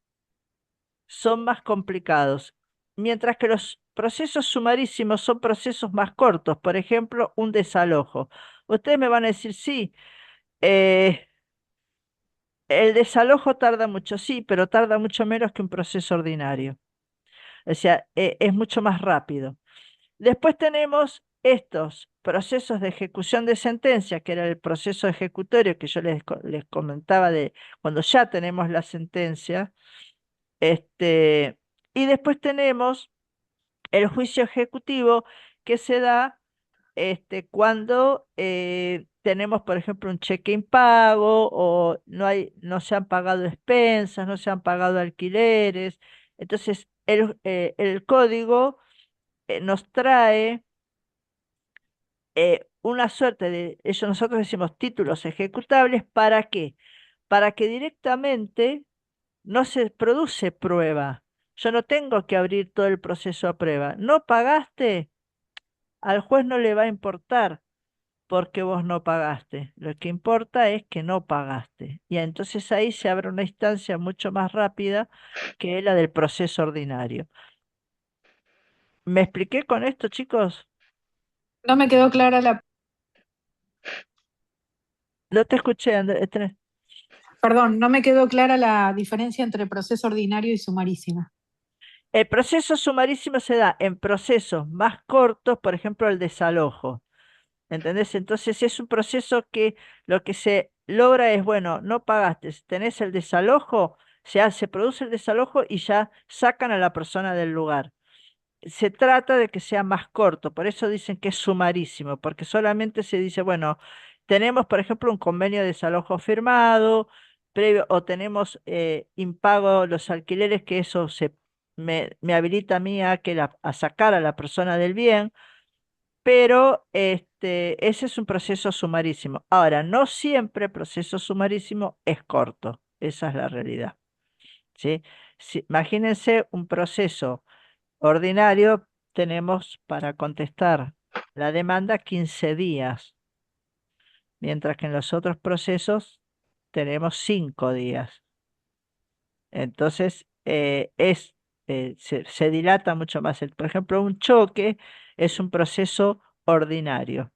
son más complicados, mientras que los procesos sumarísimos son procesos más cortos, por ejemplo, un desalojo. Ustedes me van a decir, sí, eh, el desalojo tarda mucho, sí, pero tarda mucho menos que un proceso ordinario. O sea, es mucho más rápido. Después tenemos estos procesos de ejecución de sentencia, que era el proceso ejecutorio que yo les comentaba de cuando ya tenemos la sentencia. Y después tenemos el juicio ejecutivo que se da cuando tenemos, por ejemplo, un cheque impago o no se han pagado expensas, no se han pagado alquileres. Entonces, el código nos trae una suerte de, eso nosotros decimos títulos ejecutables, ¿para qué? Para que directamente no se produce prueba. Yo no tengo que abrir todo el proceso a prueba. ¿No pagaste? Al juez no le va a importar porque vos no pagaste. Lo que importa es que no pagaste. Y entonces ahí se abre una instancia mucho más rápida que la del proceso ordinario. ¿Me expliqué con esto, chicos? No me quedó clara la, No te escuché, Andrés. perdón, no me quedó clara la diferencia entre proceso ordinario y sumarísima. El proceso sumarísimo se da en procesos más cortos, por ejemplo, el desalojo. ¿Entendés? Entonces es un proceso que lo que se logra es, bueno, no pagaste, tenés el desalojo, se produce el desalojo y ya sacan a la persona del lugar. Se trata de que sea más corto, por eso dicen que es sumarísimo, porque solamente se dice, bueno, tenemos, por ejemplo, un convenio de desalojo firmado, previo, o tenemos impago los alquileres, que eso me habilita a mí a sacar a la persona del bien, pero ese es un proceso sumarísimo. Ahora, no siempre el proceso sumarísimo es corto, esa es la realidad, ¿sí? Imagínense un proceso ordinario, tenemos para contestar la demanda 15 días, mientras que en los otros procesos tenemos 5 días. Entonces, se dilata mucho más. Por ejemplo, un choque es un proceso ordinario.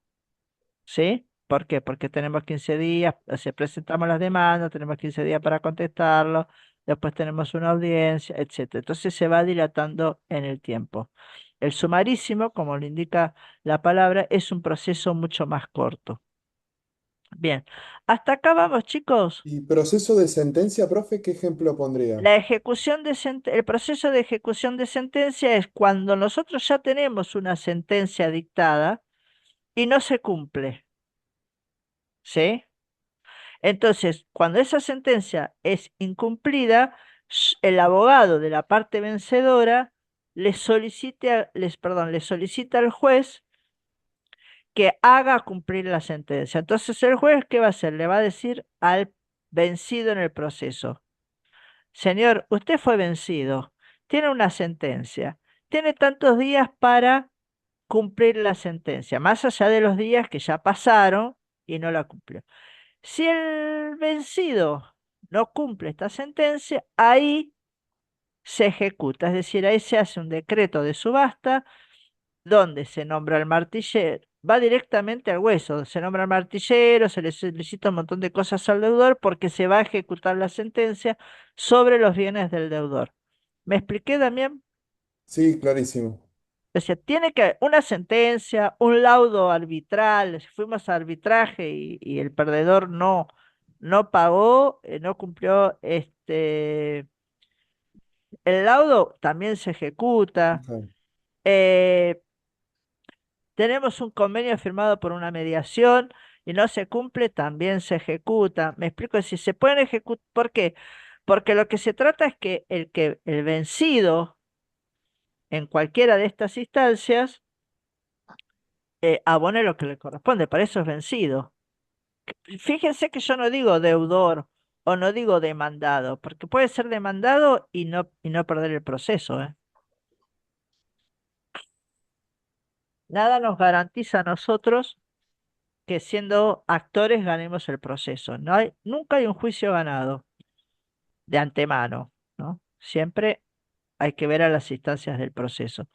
¿Sí? ¿Por qué? Porque tenemos 15 días, o sea, presentamos las demandas, tenemos 15 días para contestarlo, después tenemos una audiencia, etcétera. Entonces se va dilatando en el tiempo. El sumarísimo, como lo indica la palabra, es un proceso mucho más corto. Bien, hasta acá vamos, chicos. ¿Y proceso de sentencia, profe, qué ejemplo pondría? El proceso de ejecución de sentencia es cuando nosotros ya tenemos una sentencia dictada y no se cumple. ¿Sí? Entonces, cuando esa sentencia es incumplida, el abogado de la parte vencedora le solicita al juez que haga cumplir la sentencia. Entonces, el juez, ¿qué va a hacer? Le va a decir al vencido en el proceso: señor, usted fue vencido, tiene una sentencia, tiene tantos días para cumplir la sentencia, más allá de los días que ya pasaron y no la cumplió. Si el vencido no cumple esta sentencia, ahí se ejecuta, es decir, ahí se hace un decreto de subasta donde se nombra al martillero, va directamente al hueso, se nombra al martillero, se le solicita un montón de cosas al deudor porque se va a ejecutar la sentencia sobre los bienes del deudor. ¿Me expliqué, Damián? Sí, clarísimo. O sea, tiene que haber una sentencia, un laudo arbitral. Si fuimos a arbitraje y el perdedor no pagó, no cumplió el laudo, también se ejecuta. Ajá. Eh, Tenemos un convenio firmado por una mediación y no se cumple, también se ejecuta. Me explico, si se pueden ejecutar, ¿por qué? Porque lo que se trata es que el vencido en cualquiera de estas instancias abone lo que le corresponde, para eso es vencido. Fíjense que yo no digo deudor o no digo demandado, porque puede ser demandado y no perder el proceso, ¿eh? Nada nos garantiza a nosotros que siendo actores ganemos el proceso. Nunca hay un juicio ganado de antemano, ¿no? Siempre hay que ver a las instancias del proceso.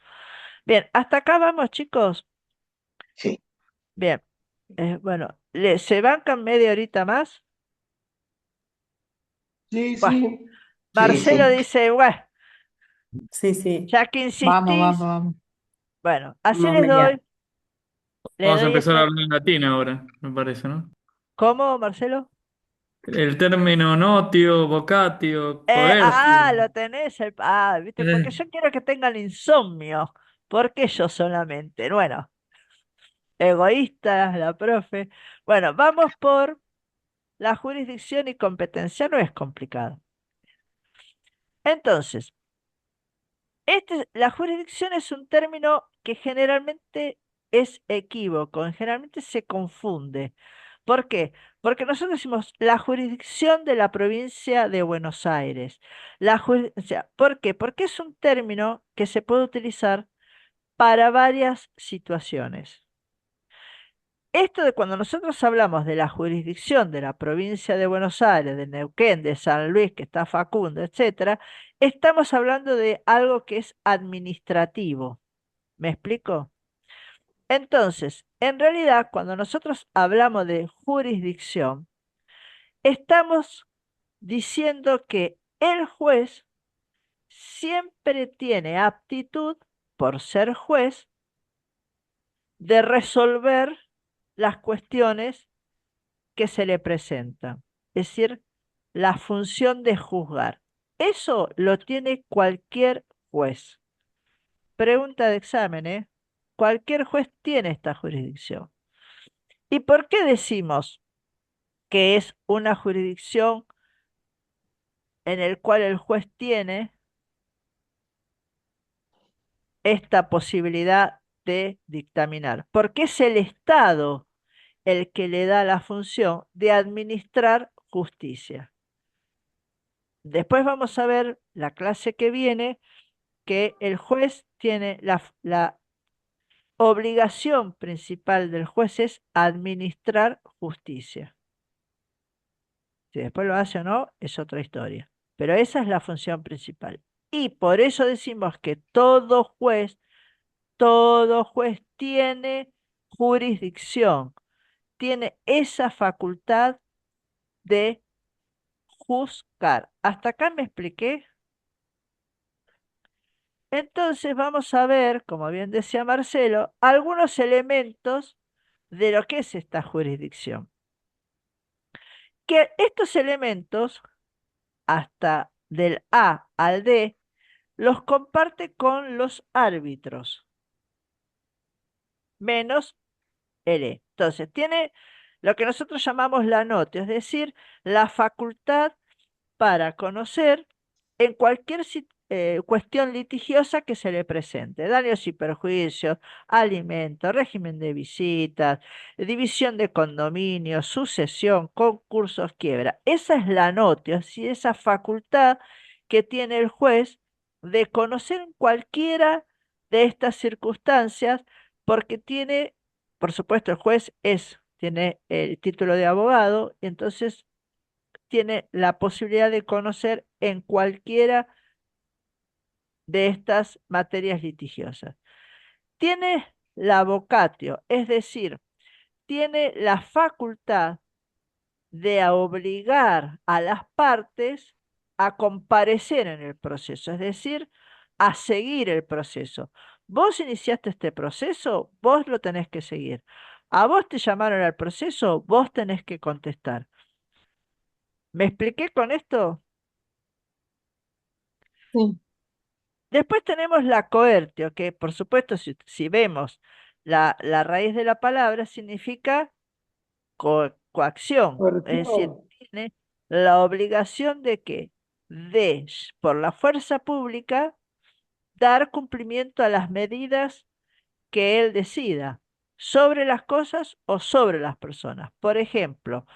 Bien, hasta acá vamos, chicos. Sí. Bien, bueno, ¿se bancan media horita más? Sí, Buah, sí. Sí, Marcelo sí. dice, bueno, Sí, sí. ya que Vamos, insistís, vamos, vamos. bueno, así Vamos les media. le Vamos a doy empezar a ese. hablar en latín ahora, me parece, ¿no? ¿Cómo, Marcelo? El término notio, vocatio, coercio. Lo tenés, ¿viste? Porque Eh, yo quiero que tengan insomnio. ¿Por qué yo solamente? Bueno, egoísta, la profe. Bueno, vamos por la jurisdicción y competencia, no es complicado. Entonces, la jurisdicción es un término que generalmente es equívoco, generalmente se confunde. ¿Por qué? Porque nosotros decimos la jurisdicción de la provincia de Buenos Aires. O sea, ¿por qué? Porque es un término que se puede utilizar para varias situaciones. Esto de cuando nosotros hablamos de la jurisdicción de la provincia de Buenos Aires, de Neuquén, de San Luis, que está Facundo, etcétera, estamos hablando de algo que es administrativo. ¿Me explico? Entonces, en realidad, cuando nosotros hablamos de jurisdicción, estamos diciendo que el juez siempre tiene aptitud, por ser juez, de resolver las cuestiones que se le presentan. Es decir, la función de juzgar. Eso lo tiene cualquier juez. Pregunta de examen, ¿eh? Cualquier juez tiene esta jurisdicción. ¿Y por qué decimos que es una jurisdicción en el cual el juez tiene esta posibilidad de dictaminar? Porque es el Estado el que le da la función de administrar justicia. Después vamos a ver la clase que viene que el juez tiene la obligación principal del juez es administrar justicia. Si después lo hace o no, es otra historia. Pero esa es la función principal. Y por eso decimos que todo juez tiene jurisdicción, tiene esa facultad de juzgar. ¿Hasta acá me expliqué? Entonces vamos a ver, como bien decía Marcelo, algunos elementos de lo que es esta jurisdicción. Que estos elementos, hasta del A al D, los comparte con los árbitros, menos el E. Entonces, tiene lo que nosotros llamamos la notio, es decir, la facultad para conocer en cualquier cuestión litigiosa que se le presente, daños y perjuicios, alimentos, régimen de visitas, división de condominios, sucesión, concursos, quiebra. Esa es la notio, así esa facultad que tiene el juez de conocer en cualquiera de estas circunstancias, porque tiene, por supuesto, el juez tiene el título de abogado, entonces tiene la posibilidad de conocer en cualquiera de estas materias litigiosas. Tiene la vocatio, es decir, tiene la facultad de obligar a las partes a comparecer en el proceso, es decir, a seguir el proceso. Vos iniciaste este proceso, vos lo tenés que seguir. A vos te llamaron al proceso, vos tenés que contestar. ¿Me expliqué con esto? Sí. Después tenemos la coertio, que por supuesto, si vemos la raíz de la palabra, significa coacción, es decir, Coerción. tiene la obligación de que, por la fuerza pública, dar cumplimiento a las medidas que él decida sobre las cosas o sobre las personas. Por ejemplo,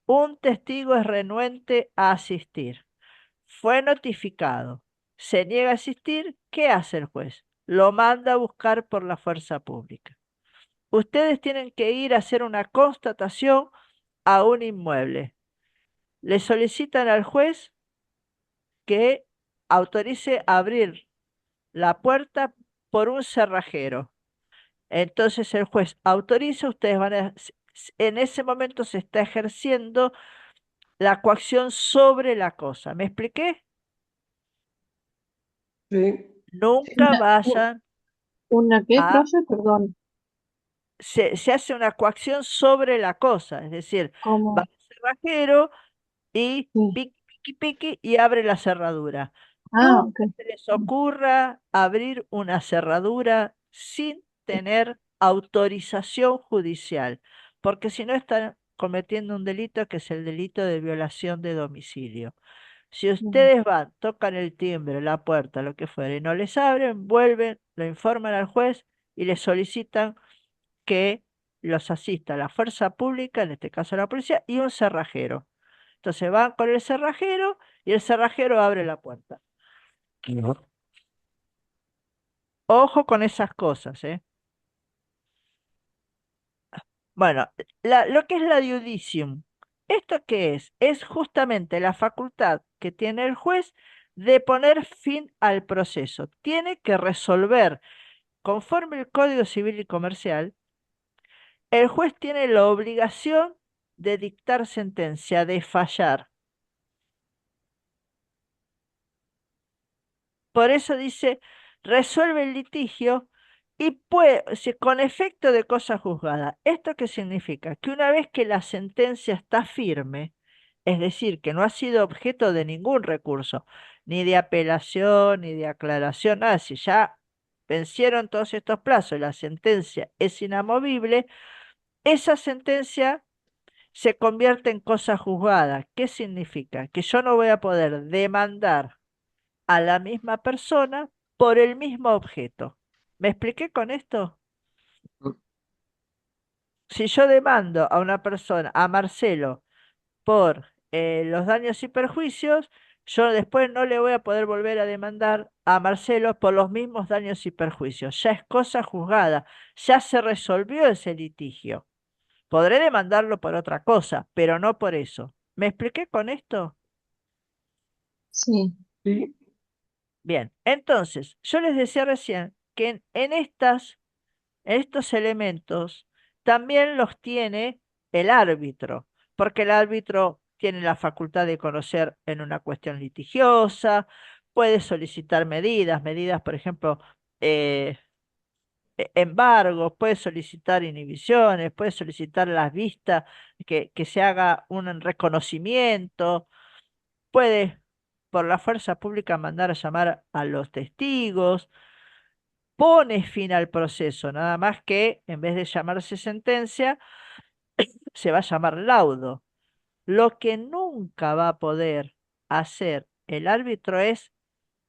un testigo es renuente a asistir. Fue notificado. Se niega a asistir. ¿Qué hace el juez? Lo manda a buscar por la fuerza pública. Ustedes tienen que ir a hacer una constatación a un inmueble. Le solicitan al juez que autorice abrir la puerta por un cerrajero. Entonces el juez autoriza, ustedes van a, en ese momento se está ejerciendo la coacción sobre la cosa. ¿Me expliqué? Sí. Nunca vayan ¿Una qué, a, profe? Perdón. se hace una coacción sobre la cosa, es decir, va ¿Cómo? al cerrajero y Sí. piqui, piqui, piqui y abre la cerradura. Ah, Nunca ok. se les ocurra abrir una cerradura sin tener autorización judicial, porque si no están cometiendo un delito que es el delito de violación de domicilio. Si ustedes van, tocan el timbre, la puerta, lo que fuera, y no les abren, vuelven, lo informan al juez y le solicitan que los asista la fuerza pública, en este caso la policía, y un cerrajero. Entonces van con el cerrajero y el cerrajero abre la puerta. Ojo con esas cosas, ¿eh? Bueno, lo que es la judicium, ¿esto qué es? Es justamente la facultad que tiene el juez de poner fin al proceso. Tiene que resolver, conforme el Código Civil y Comercial, el juez tiene la obligación de dictar sentencia, de fallar. Por eso dice, resuelve el litigio y puede, con efecto de cosa juzgada. ¿Esto qué significa? Que una vez que la sentencia está firme, es decir, que no ha sido objeto de ningún recurso, ni de apelación, ni de aclaración, nada, si ya vencieron todos estos plazos, la sentencia es inamovible, esa sentencia se convierte en cosa juzgada. ¿Qué significa? Que yo no voy a poder demandar a la misma persona por el mismo objeto. ¿Me expliqué con esto? Si yo demando a una persona, a Marcelo, por los daños y perjuicios, yo después no le voy a poder volver a demandar a Marcelo por los mismos daños y perjuicios. Ya es cosa juzgada, ya se resolvió ese litigio. Podré demandarlo por otra cosa, pero no por eso. ¿Me expliqué con esto? Sí. Sí. Bien, entonces, yo les decía recién que en estos elementos también los tiene el árbitro, porque el árbitro tiene la facultad de conocer en una cuestión litigiosa, puede solicitar medidas, por ejemplo, eh, embargos, puede solicitar inhibiciones, puede solicitar las vistas, que se haga un reconocimiento, puede por la fuerza pública mandar a llamar a los testigos, pone fin al proceso, nada más que en vez de llamarse sentencia, se va a llamar laudo. Lo que nunca va a poder hacer el árbitro es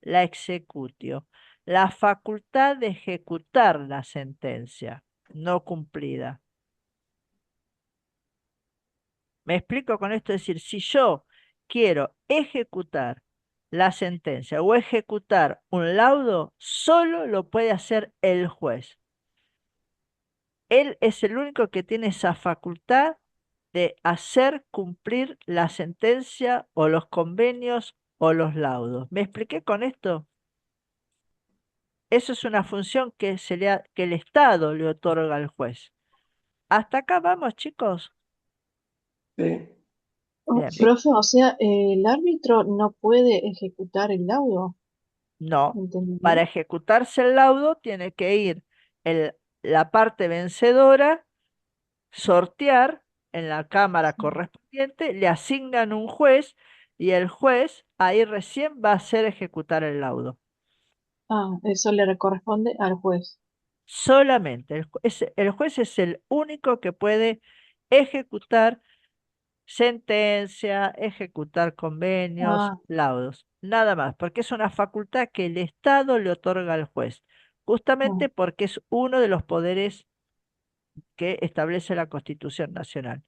la executio, la facultad de ejecutar la sentencia no cumplida. ¿Me explico con esto? Es decir, si yo quiero ejecutar la sentencia o ejecutar un laudo, solo lo puede hacer el juez. Él es el único que tiene esa facultad de hacer cumplir la sentencia o los convenios o los laudos. ¿Me expliqué con esto? Eso es una función que, que el Estado le otorga al juez. ¿Hasta acá vamos, chicos? Sí. Bien. Profe, o sea, el árbitro no puede ejecutar el laudo. No, ¿Entendí para bien? ejecutarse el laudo tiene que ir la parte vencedora, sortear en la cámara correspondiente, le asignan un juez y el juez ahí recién va a hacer ejecutar el laudo. Ah, eso le corresponde al juez. Solamente el juez es el único que puede ejecutar sentencia, ejecutar convenios, Ah, laudos, nada más, porque es una facultad que el Estado le otorga al juez, justamente porque es uno de los poderes que establece la Constitución Nacional.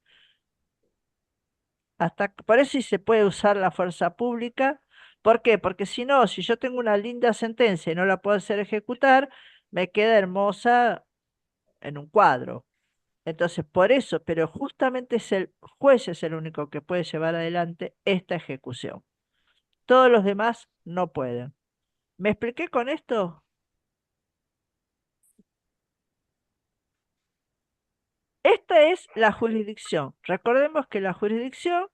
Por eso sí se puede usar la fuerza pública. ¿Por qué? Porque si no, si yo tengo una linda sentencia y no la puedo hacer ejecutar, me queda hermosa en un cuadro. Entonces, por eso, pero justamente es el juez es el único que puede llevar adelante esta ejecución. Todos los demás no pueden. ¿Me expliqué con esto? Esta es la jurisdicción. Recordemos que la jurisdicción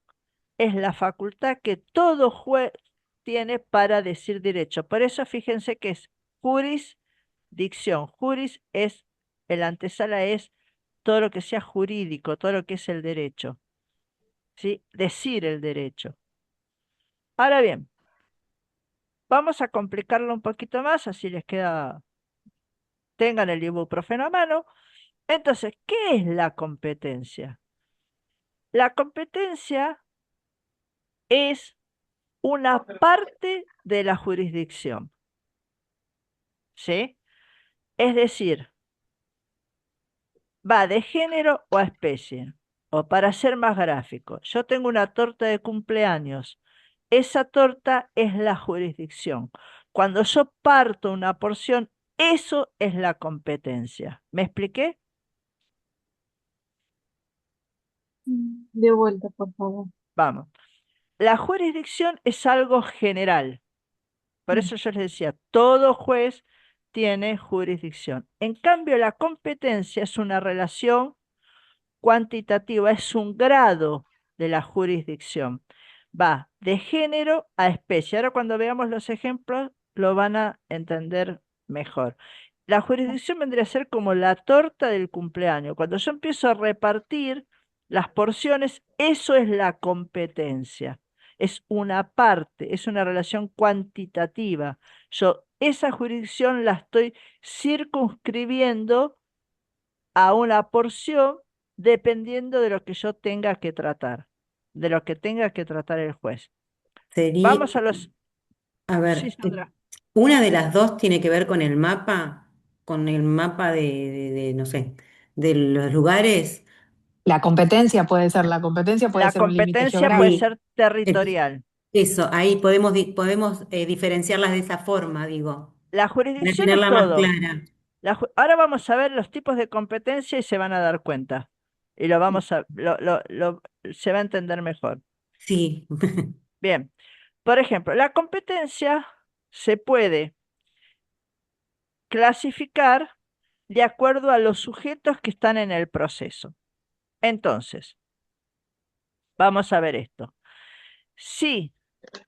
es la facultad que todo juez tiene para decir derecho. Por eso fíjense que es jurisdicción. Juris es, el antesala es todo lo que sea jurídico, todo lo que es el derecho. ¿Sí? Decir el derecho. Ahora bien, vamos a complicarlo un poquito más, así les queda, tengan el ibuprofeno a mano. Entonces, ¿qué es la competencia? La competencia es una parte de la jurisdicción, ¿sí? Es decir, va de género o a especie. O para ser más gráfico, yo tengo una torta de cumpleaños. Esa torta es la jurisdicción. Cuando yo parto una porción, eso es la competencia. ¿Me expliqué? De vuelta, por favor. Vamos. La jurisdicción es algo general. Por Mm. eso yo les decía, todo juez tiene jurisdicción. En cambio, la competencia es una relación cuantitativa, es un grado de la jurisdicción. Va de género a especie. Ahora cuando veamos los ejemplos lo van a entender mejor. La jurisdicción vendría a ser como la torta del cumpleaños. Cuando yo empiezo a repartir las porciones, eso es la competencia. Es una parte, es una relación cuantitativa. Yo esa jurisdicción la estoy circunscribiendo a una porción dependiendo de lo que yo tenga que tratar, de lo que tenga que tratar el juez. Sería, Vamos a los... a Sí, ver, Sandra. una de las dos tiene que ver con el mapa no sé, de los lugares. La competencia puede La ser un límite competencia puede geográfico. Sí, ser territorial. eso, ahí podemos diferenciarlas de esa forma, digo, La para jurisdicción es tenerla más todo. clara. Ahora vamos a ver los tipos de competencia y se van a dar cuenta. Y lo vamos a, se va a entender mejor. Sí, Bien. Por ejemplo, la competencia se puede clasificar de acuerdo a los sujetos que están en el proceso. Entonces, vamos a ver esto. Si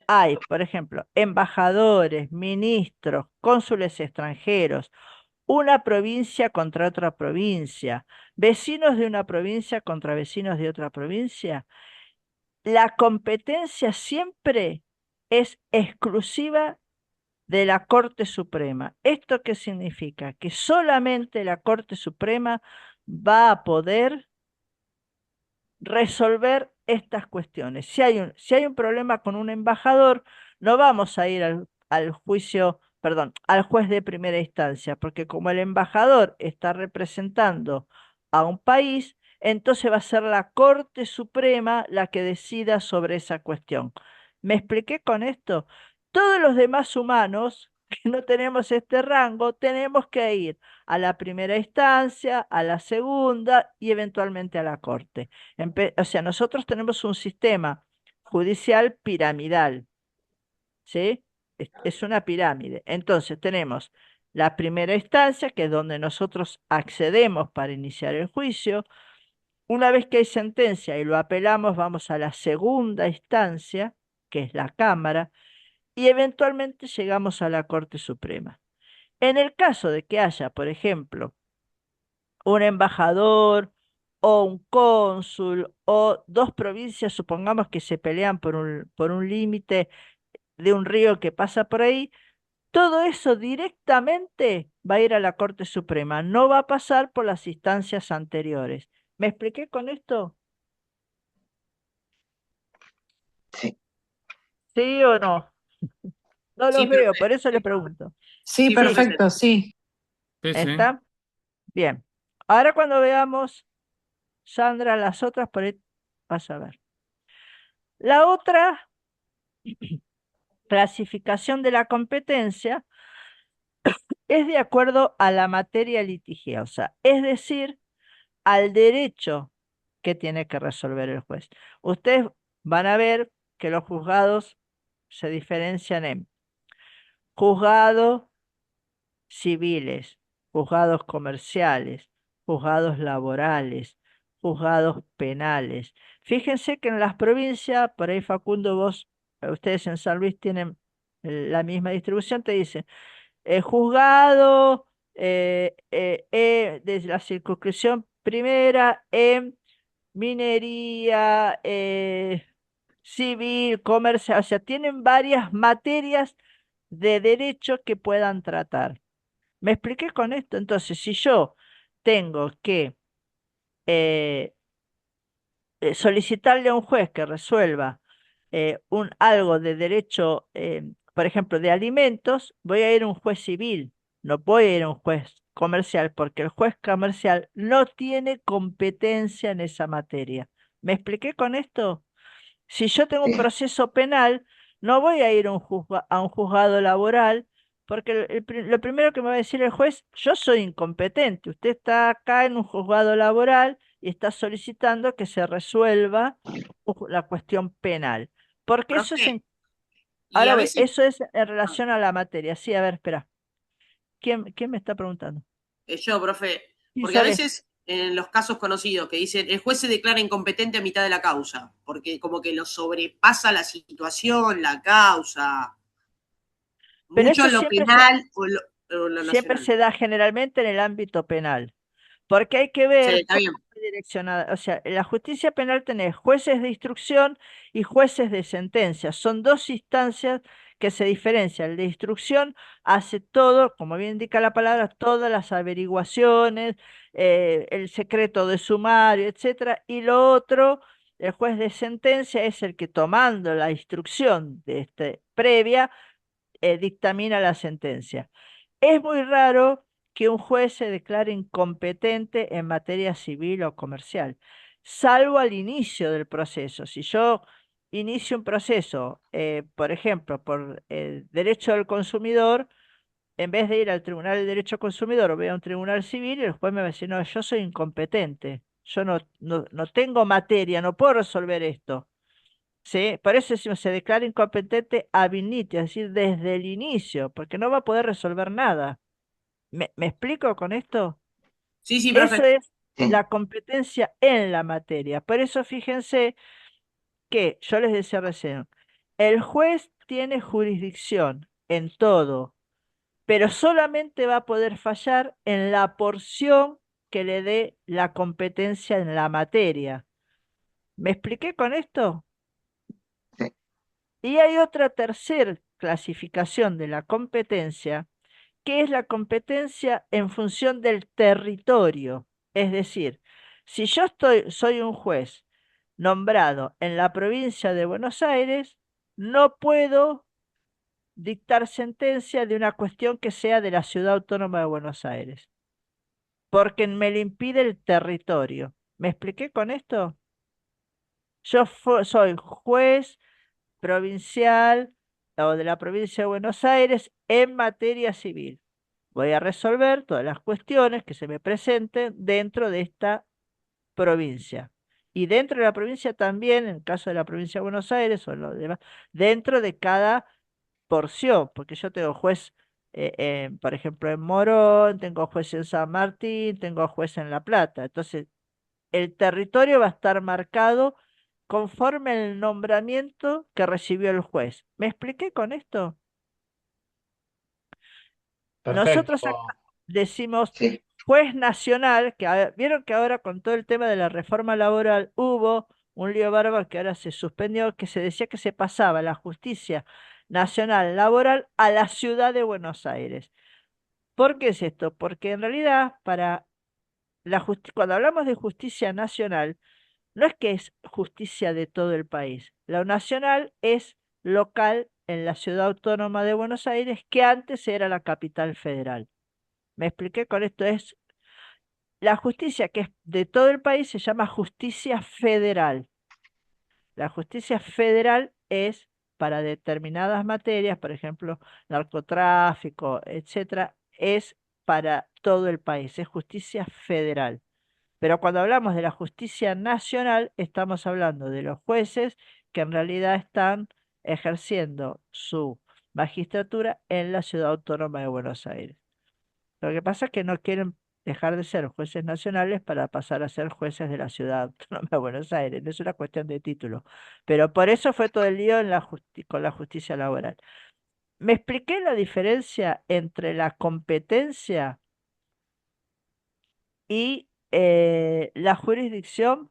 hay, por ejemplo, embajadores, ministros, cónsules extranjeros, una provincia contra otra provincia, vecinos de una provincia contra vecinos de otra provincia, la competencia siempre es exclusiva de la Corte Suprema. ¿Esto qué significa? Que solamente la Corte Suprema va a poder resolver estas cuestiones. Si hay un problema con un embajador, no vamos a ir al juicio, perdón, al juez de primera instancia, porque como el embajador está representando a un país, entonces va a ser la Corte Suprema la que decida sobre esa cuestión. ¿Me expliqué con esto? Todos los demás humanos que no tenemos este rango, tenemos que ir a la primera instancia, a la segunda y eventualmente a la Corte. O sea, nosotros tenemos un sistema judicial piramidal, ¿sí? Es una pirámide. Entonces tenemos la primera instancia, que es donde nosotros accedemos para iniciar el juicio. Una vez que hay sentencia y lo apelamos, vamos a la segunda instancia, que es la Cámara, y eventualmente llegamos a la Corte Suprema. En el caso de que haya, por ejemplo, un embajador o un cónsul o dos provincias, supongamos que se pelean por un límite de un río que pasa por ahí, todo eso directamente va a ir a la Corte Suprema, no va a pasar por las instancias anteriores. ¿Me expliqué con esto? Sí. ¿Sí o no? No Sí, los veo, profe. por eso le pregunto. Sí, Sí, profe. perfecto, sí. Sí, sí. ¿Está? Bien. Ahora cuando veamos, Sandra, las otras, por ahí vas a ver. La otra clasificación de la competencia es de acuerdo a la materia litigiosa, es decir, al derecho que tiene que resolver el juez. Ustedes van a ver que los juzgados se diferencian en juzgados civiles, juzgados comerciales, juzgados laborales, juzgados penales. Fíjense que en las provincias, por ahí Facundo, ustedes en San Luis tienen la misma distribución, te dicen juzgado de la circunscripción primera en minería, civil, comercial, o sea, tienen varias materias de derecho que puedan tratar. ¿Me expliqué con esto? Entonces, si yo tengo que eh, solicitarle a un juez que resuelva algo de derecho, por ejemplo, de alimentos, voy a ir a un juez civil, no voy a ir a un juez comercial, porque el juez comercial no tiene competencia en esa materia. ¿Me expliqué con esto? Si yo tengo un proceso penal, no voy a ir a a un juzgado laboral, porque lo primero que me va a decir el juez, yo soy incompetente, usted está acá en un juzgado laboral y está solicitando que se resuelva la cuestión penal. Porque eso es Profe, y Ahora a voy, veces, eso es en relación a la materia. Sí, a ver, espera. ¿Quién me está preguntando? yo, profe, Sí, porque a Sole. veces en los casos conocidos que dicen el juez se declara incompetente a mitad de la causa, porque como que lo sobrepasa la situación, la causa, Pero mucho eso en lo siempre se, penal o en lo siempre nacional. se da generalmente en el ámbito penal. Porque hay que Sí, ver está cómo bien. está direccionada. O sea, en la justicia penal tenés jueces de instrucción y jueces de sentencia. Son dos instancias que se diferencian. El de instrucción hace todo, como bien indica la palabra, todas las averiguaciones, el secreto de sumario, etcétera. Y lo otro, el juez de sentencia es el que tomando la instrucción de previa, dictamina la sentencia. Es muy raro que un juez se declare incompetente en materia civil o comercial, salvo al inicio del proceso. Si yo inicio un proceso, por ejemplo, por derecho del consumidor, en vez de ir al Tribunal de Derecho Consumidor, voy a un tribunal civil y el juez me va a decir, no, yo soy incompetente, yo no tengo materia, no puedo resolver esto. ¿Sí? Por eso decimos, se declara incompetente ab initio, es decir, desde el inicio, porque no va a poder resolver nada. ¿Me explico con esto? Sí, sí, Eso profe. es la competencia en la materia. Por eso fíjense que yo les decía recién, el juez tiene jurisdicción en todo, pero solamente va a poder fallar en la porción que le dé la competencia en la materia. ¿Me expliqué con esto? Y hay otra tercera clasificación de la competencia, que es la competencia en función del territorio. Es decir, si yo soy un juez nombrado en la provincia de Buenos Aires, no puedo dictar sentencia de una cuestión que sea de la ciudad autónoma de Buenos Aires, porque me lo impide el territorio. ¿Me expliqué con esto? Soy juez provincial o de la provincia de Buenos Aires en materia civil. Voy a resolver todas las cuestiones que se me presenten dentro de esta provincia. Y dentro de la provincia también, en el caso de la provincia de Buenos Aires o lo demás, dentro de cada porción, porque yo tengo juez, por ejemplo, en Morón, tengo juez en San Martín, tengo juez en La Plata. Entonces, el territorio va a estar marcado conforme el nombramiento que recibió el juez. ¿Me expliqué con esto? Nosotros Perfecto. acá decimos juez nacional, vieron que ahora con todo el tema de la reforma laboral hubo un lío bárbaro que ahora se suspendió, que se decía que se pasaba la justicia nacional laboral a la ciudad de Buenos Aires. ¿Por qué es esto? Porque en realidad cuando hablamos de justicia nacional, no es que es justicia de todo el país. La nacional es local en la ciudad autónoma de Buenos Aires, que antes era la capital federal. ¿Me expliqué con esto? Es la justicia que es de todo el país se llama justicia federal. La justicia federal es para determinadas materias, por ejemplo, narcotráfico, etcétera, es para todo el país, es justicia federal. Pero cuando hablamos de la justicia nacional, estamos hablando de los jueces que en realidad están ejerciendo su magistratura en la ciudad autónoma de Buenos Aires. Lo que pasa es que no quieren dejar de ser jueces nacionales para pasar a ser jueces de la ciudad autónoma de Buenos Aires. No es una cuestión de título. Pero por eso fue todo el lío en con la justicia laboral. ¿Me expliqué la diferencia entre la competencia y la jurisdicción?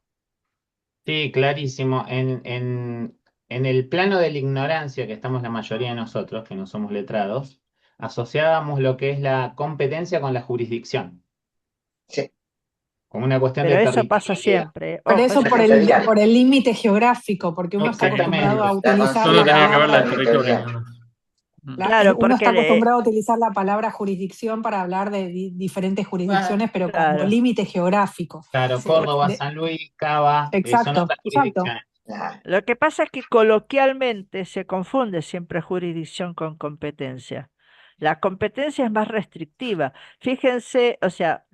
Sí, clarísimo. En el plano de la ignorancia que estamos la mayoría de nosotros, que no somos letrados, asociábamos lo que es la competencia con la jurisdicción, Sí. como una cuestión Pero de eso pasa territorialidad. siempre. Pero Ojo, eso eso por pasa el, siempre. por el límite geográfico, porque uno está acostumbrado a Exactamente. utilizar Solo la tenía que ver la palabra, territorio. ¿no? Claro, uno está porque acostumbrado a utilizar la palabra jurisdicción para hablar de diferentes jurisdicciones, pero como claro. límite geográfico. Claro, Sí. Córdoba, San Luis, Cava, son Exacto, otras exacto. jurisdicciones. Lo que pasa es que coloquialmente se confunde siempre jurisdicción con competencia. La competencia es más restrictiva. Fíjense, o sea,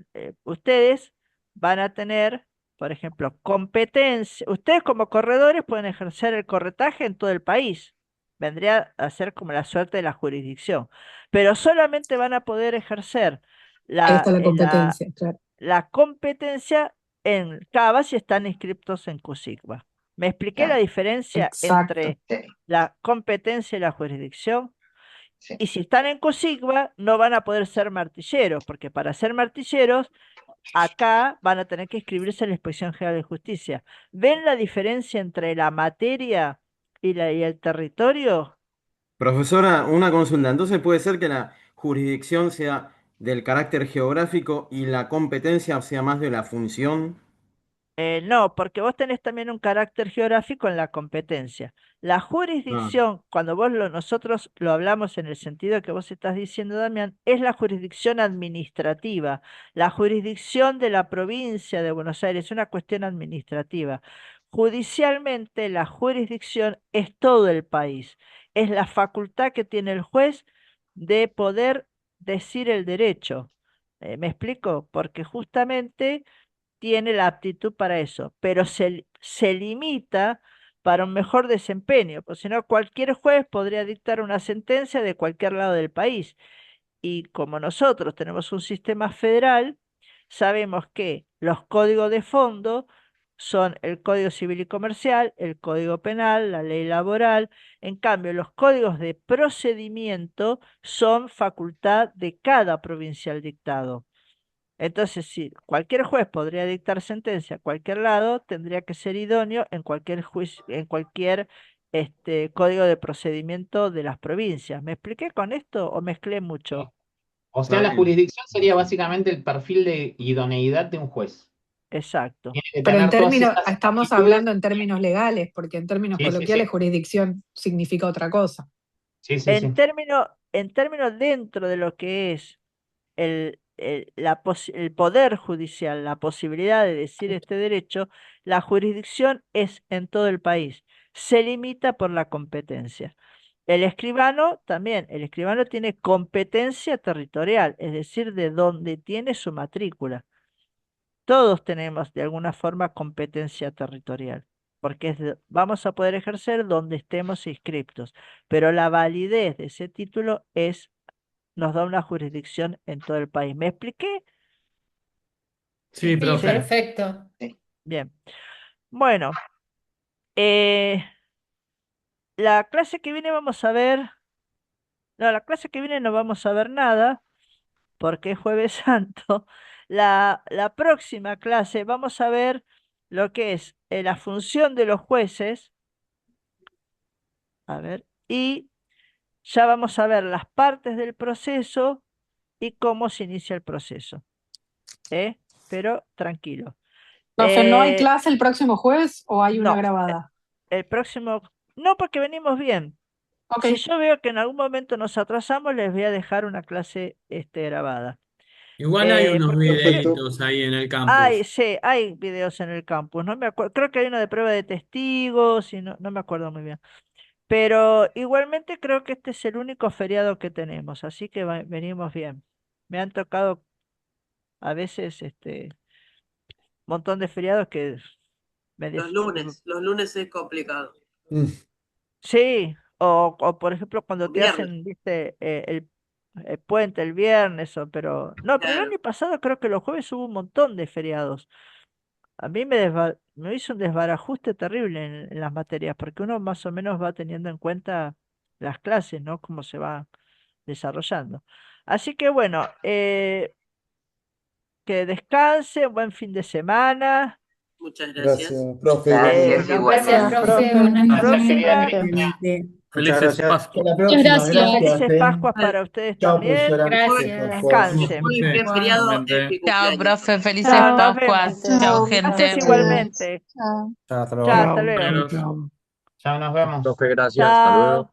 ustedes van a tener, por ejemplo, competencia. Ustedes como corredores pueden ejercer el corretaje en todo el país. Vendría a ser como la suerte de la jurisdicción. Pero solamente van a poder ejercer Ahí está la, la eh, la, competencia, claro. la competencia en CABA si están inscriptos en CUSIGBA. ¿Me expliqué la diferencia Exacto. entre Sí, la competencia y la jurisdicción? sí. Y si están en CUSIGBA, no van a poder ser martilleros, porque para ser martilleros, acá van a tener que inscribirse en la Inspección General de Justicia. ¿Ven la diferencia entre la materia y el territorio? Profesora, una consulta. Entonces puede ser que la jurisdicción sea del carácter geográfico y la competencia sea más de la función. No, porque vos tenés también un carácter geográfico en la competencia. La Ah, jurisdicción, cuando nosotros lo hablamos en el sentido que vos estás diciendo, Damián, es la jurisdicción administrativa, la jurisdicción de la provincia de Buenos Aires, es una cuestión administrativa. Judicialmente, la jurisdicción es todo el país, es la facultad que tiene el juez de poder decir el derecho. ¿Me explico? Porque justamente tiene la aptitud para eso, pero se limita para un mejor desempeño, porque si no, cualquier juez podría dictar una sentencia de cualquier lado del país. Y como nosotros tenemos un sistema federal, sabemos que los códigos de fondo son el Código Civil y Comercial, el Código Penal, la ley laboral. En cambio, los códigos de procedimiento son facultad de cada provincial dictado. Entonces, sí, cualquier juez podría dictar sentencia a cualquier lado, tendría que ser idóneo en cualquier juicio, en cualquier código de procedimiento de las provincias. ¿Me expliqué con esto o mezclé mucho? O sea, está la bien. jurisdicción sería básicamente el perfil de idoneidad de un juez. Exacto. Tiene que Pero en tener todas términos, estas estamos aptitudes. hablando en términos legales, porque en términos Sí, sí, coloquiales sí. jurisdicción significa otra cosa. Sí, sí, sí. En términos dentro de lo que es el poder judicial, la posibilidad de decir este derecho, la jurisdicción es en todo el país. Se limita por la competencia. El escribano también, el escribano tiene competencia territorial, es decir, de donde tiene su matrícula. Todos tenemos de alguna forma competencia territorial, porque vamos a poder ejercer donde estemos inscriptos, pero la validez de ese título nos da una jurisdicción en todo el país. ¿Me expliqué? Sí, ¿Sí? profe. Perfecto. Sí. Bien. Bueno, eh, la clase que viene vamos a ver, no, la clase que viene no vamos a ver nada, porque es Jueves Santo. La próxima clase vamos a ver lo que es la función de los jueces, a ver, y ya vamos a ver las partes del proceso y cómo se inicia el proceso. ¿Eh? Pero tranquilo. Profe, ¿no hay Eh, clase el próximo jueves o hay una no, grabada? el próximo, no porque venimos bien. Ok, Si yo veo que en algún momento nos atrasamos, les voy a dejar una clase grabada. Igual hay unos Porque Perfecto. videitos ahí en el campus. sí, hay videos en el campus, no me acuerdo, creo que hay uno de prueba de testigos y no me acuerdo muy bien. Pero igualmente creo que este es el único feriado que tenemos, así que venimos bien. Me han tocado a veces montón de feriados que me Los lunes es complicado. Mm, sí, o por ejemplo cuando Los te viernes. hacen, viste, puente el viernes, pero no, pero el Claro. año pasado creo que los jueves hubo un montón de feriados. A mí me hizo un desbarajuste terrible en las materias, porque uno más o menos va teniendo en cuenta las clases, ¿no? Cómo se va desarrollando. Así que bueno, que descanse, buen fin de semana. Muchas gracias. Gracias, profe. Gracias, Nos igualmente. vemos la próxima. Muchas Felices gracias. Hasta Pascuas. la próxima. Gracias. Gracias, Felices Pascuas Vale. para ustedes Chao, también. profesora. Gracias. Descansen. Muy bien, Sí, feriado igualmente. mi Chao, cumpleaños. profe. Felices Chao, nos Pascuas. vemos. Chao, Gracias gente. igualmente. Chao. Chao, hasta luego. Chao, hasta Chao, luego. chao, chao. Chao, nos vemos. Profe, gracias. Hasta luego. Chao.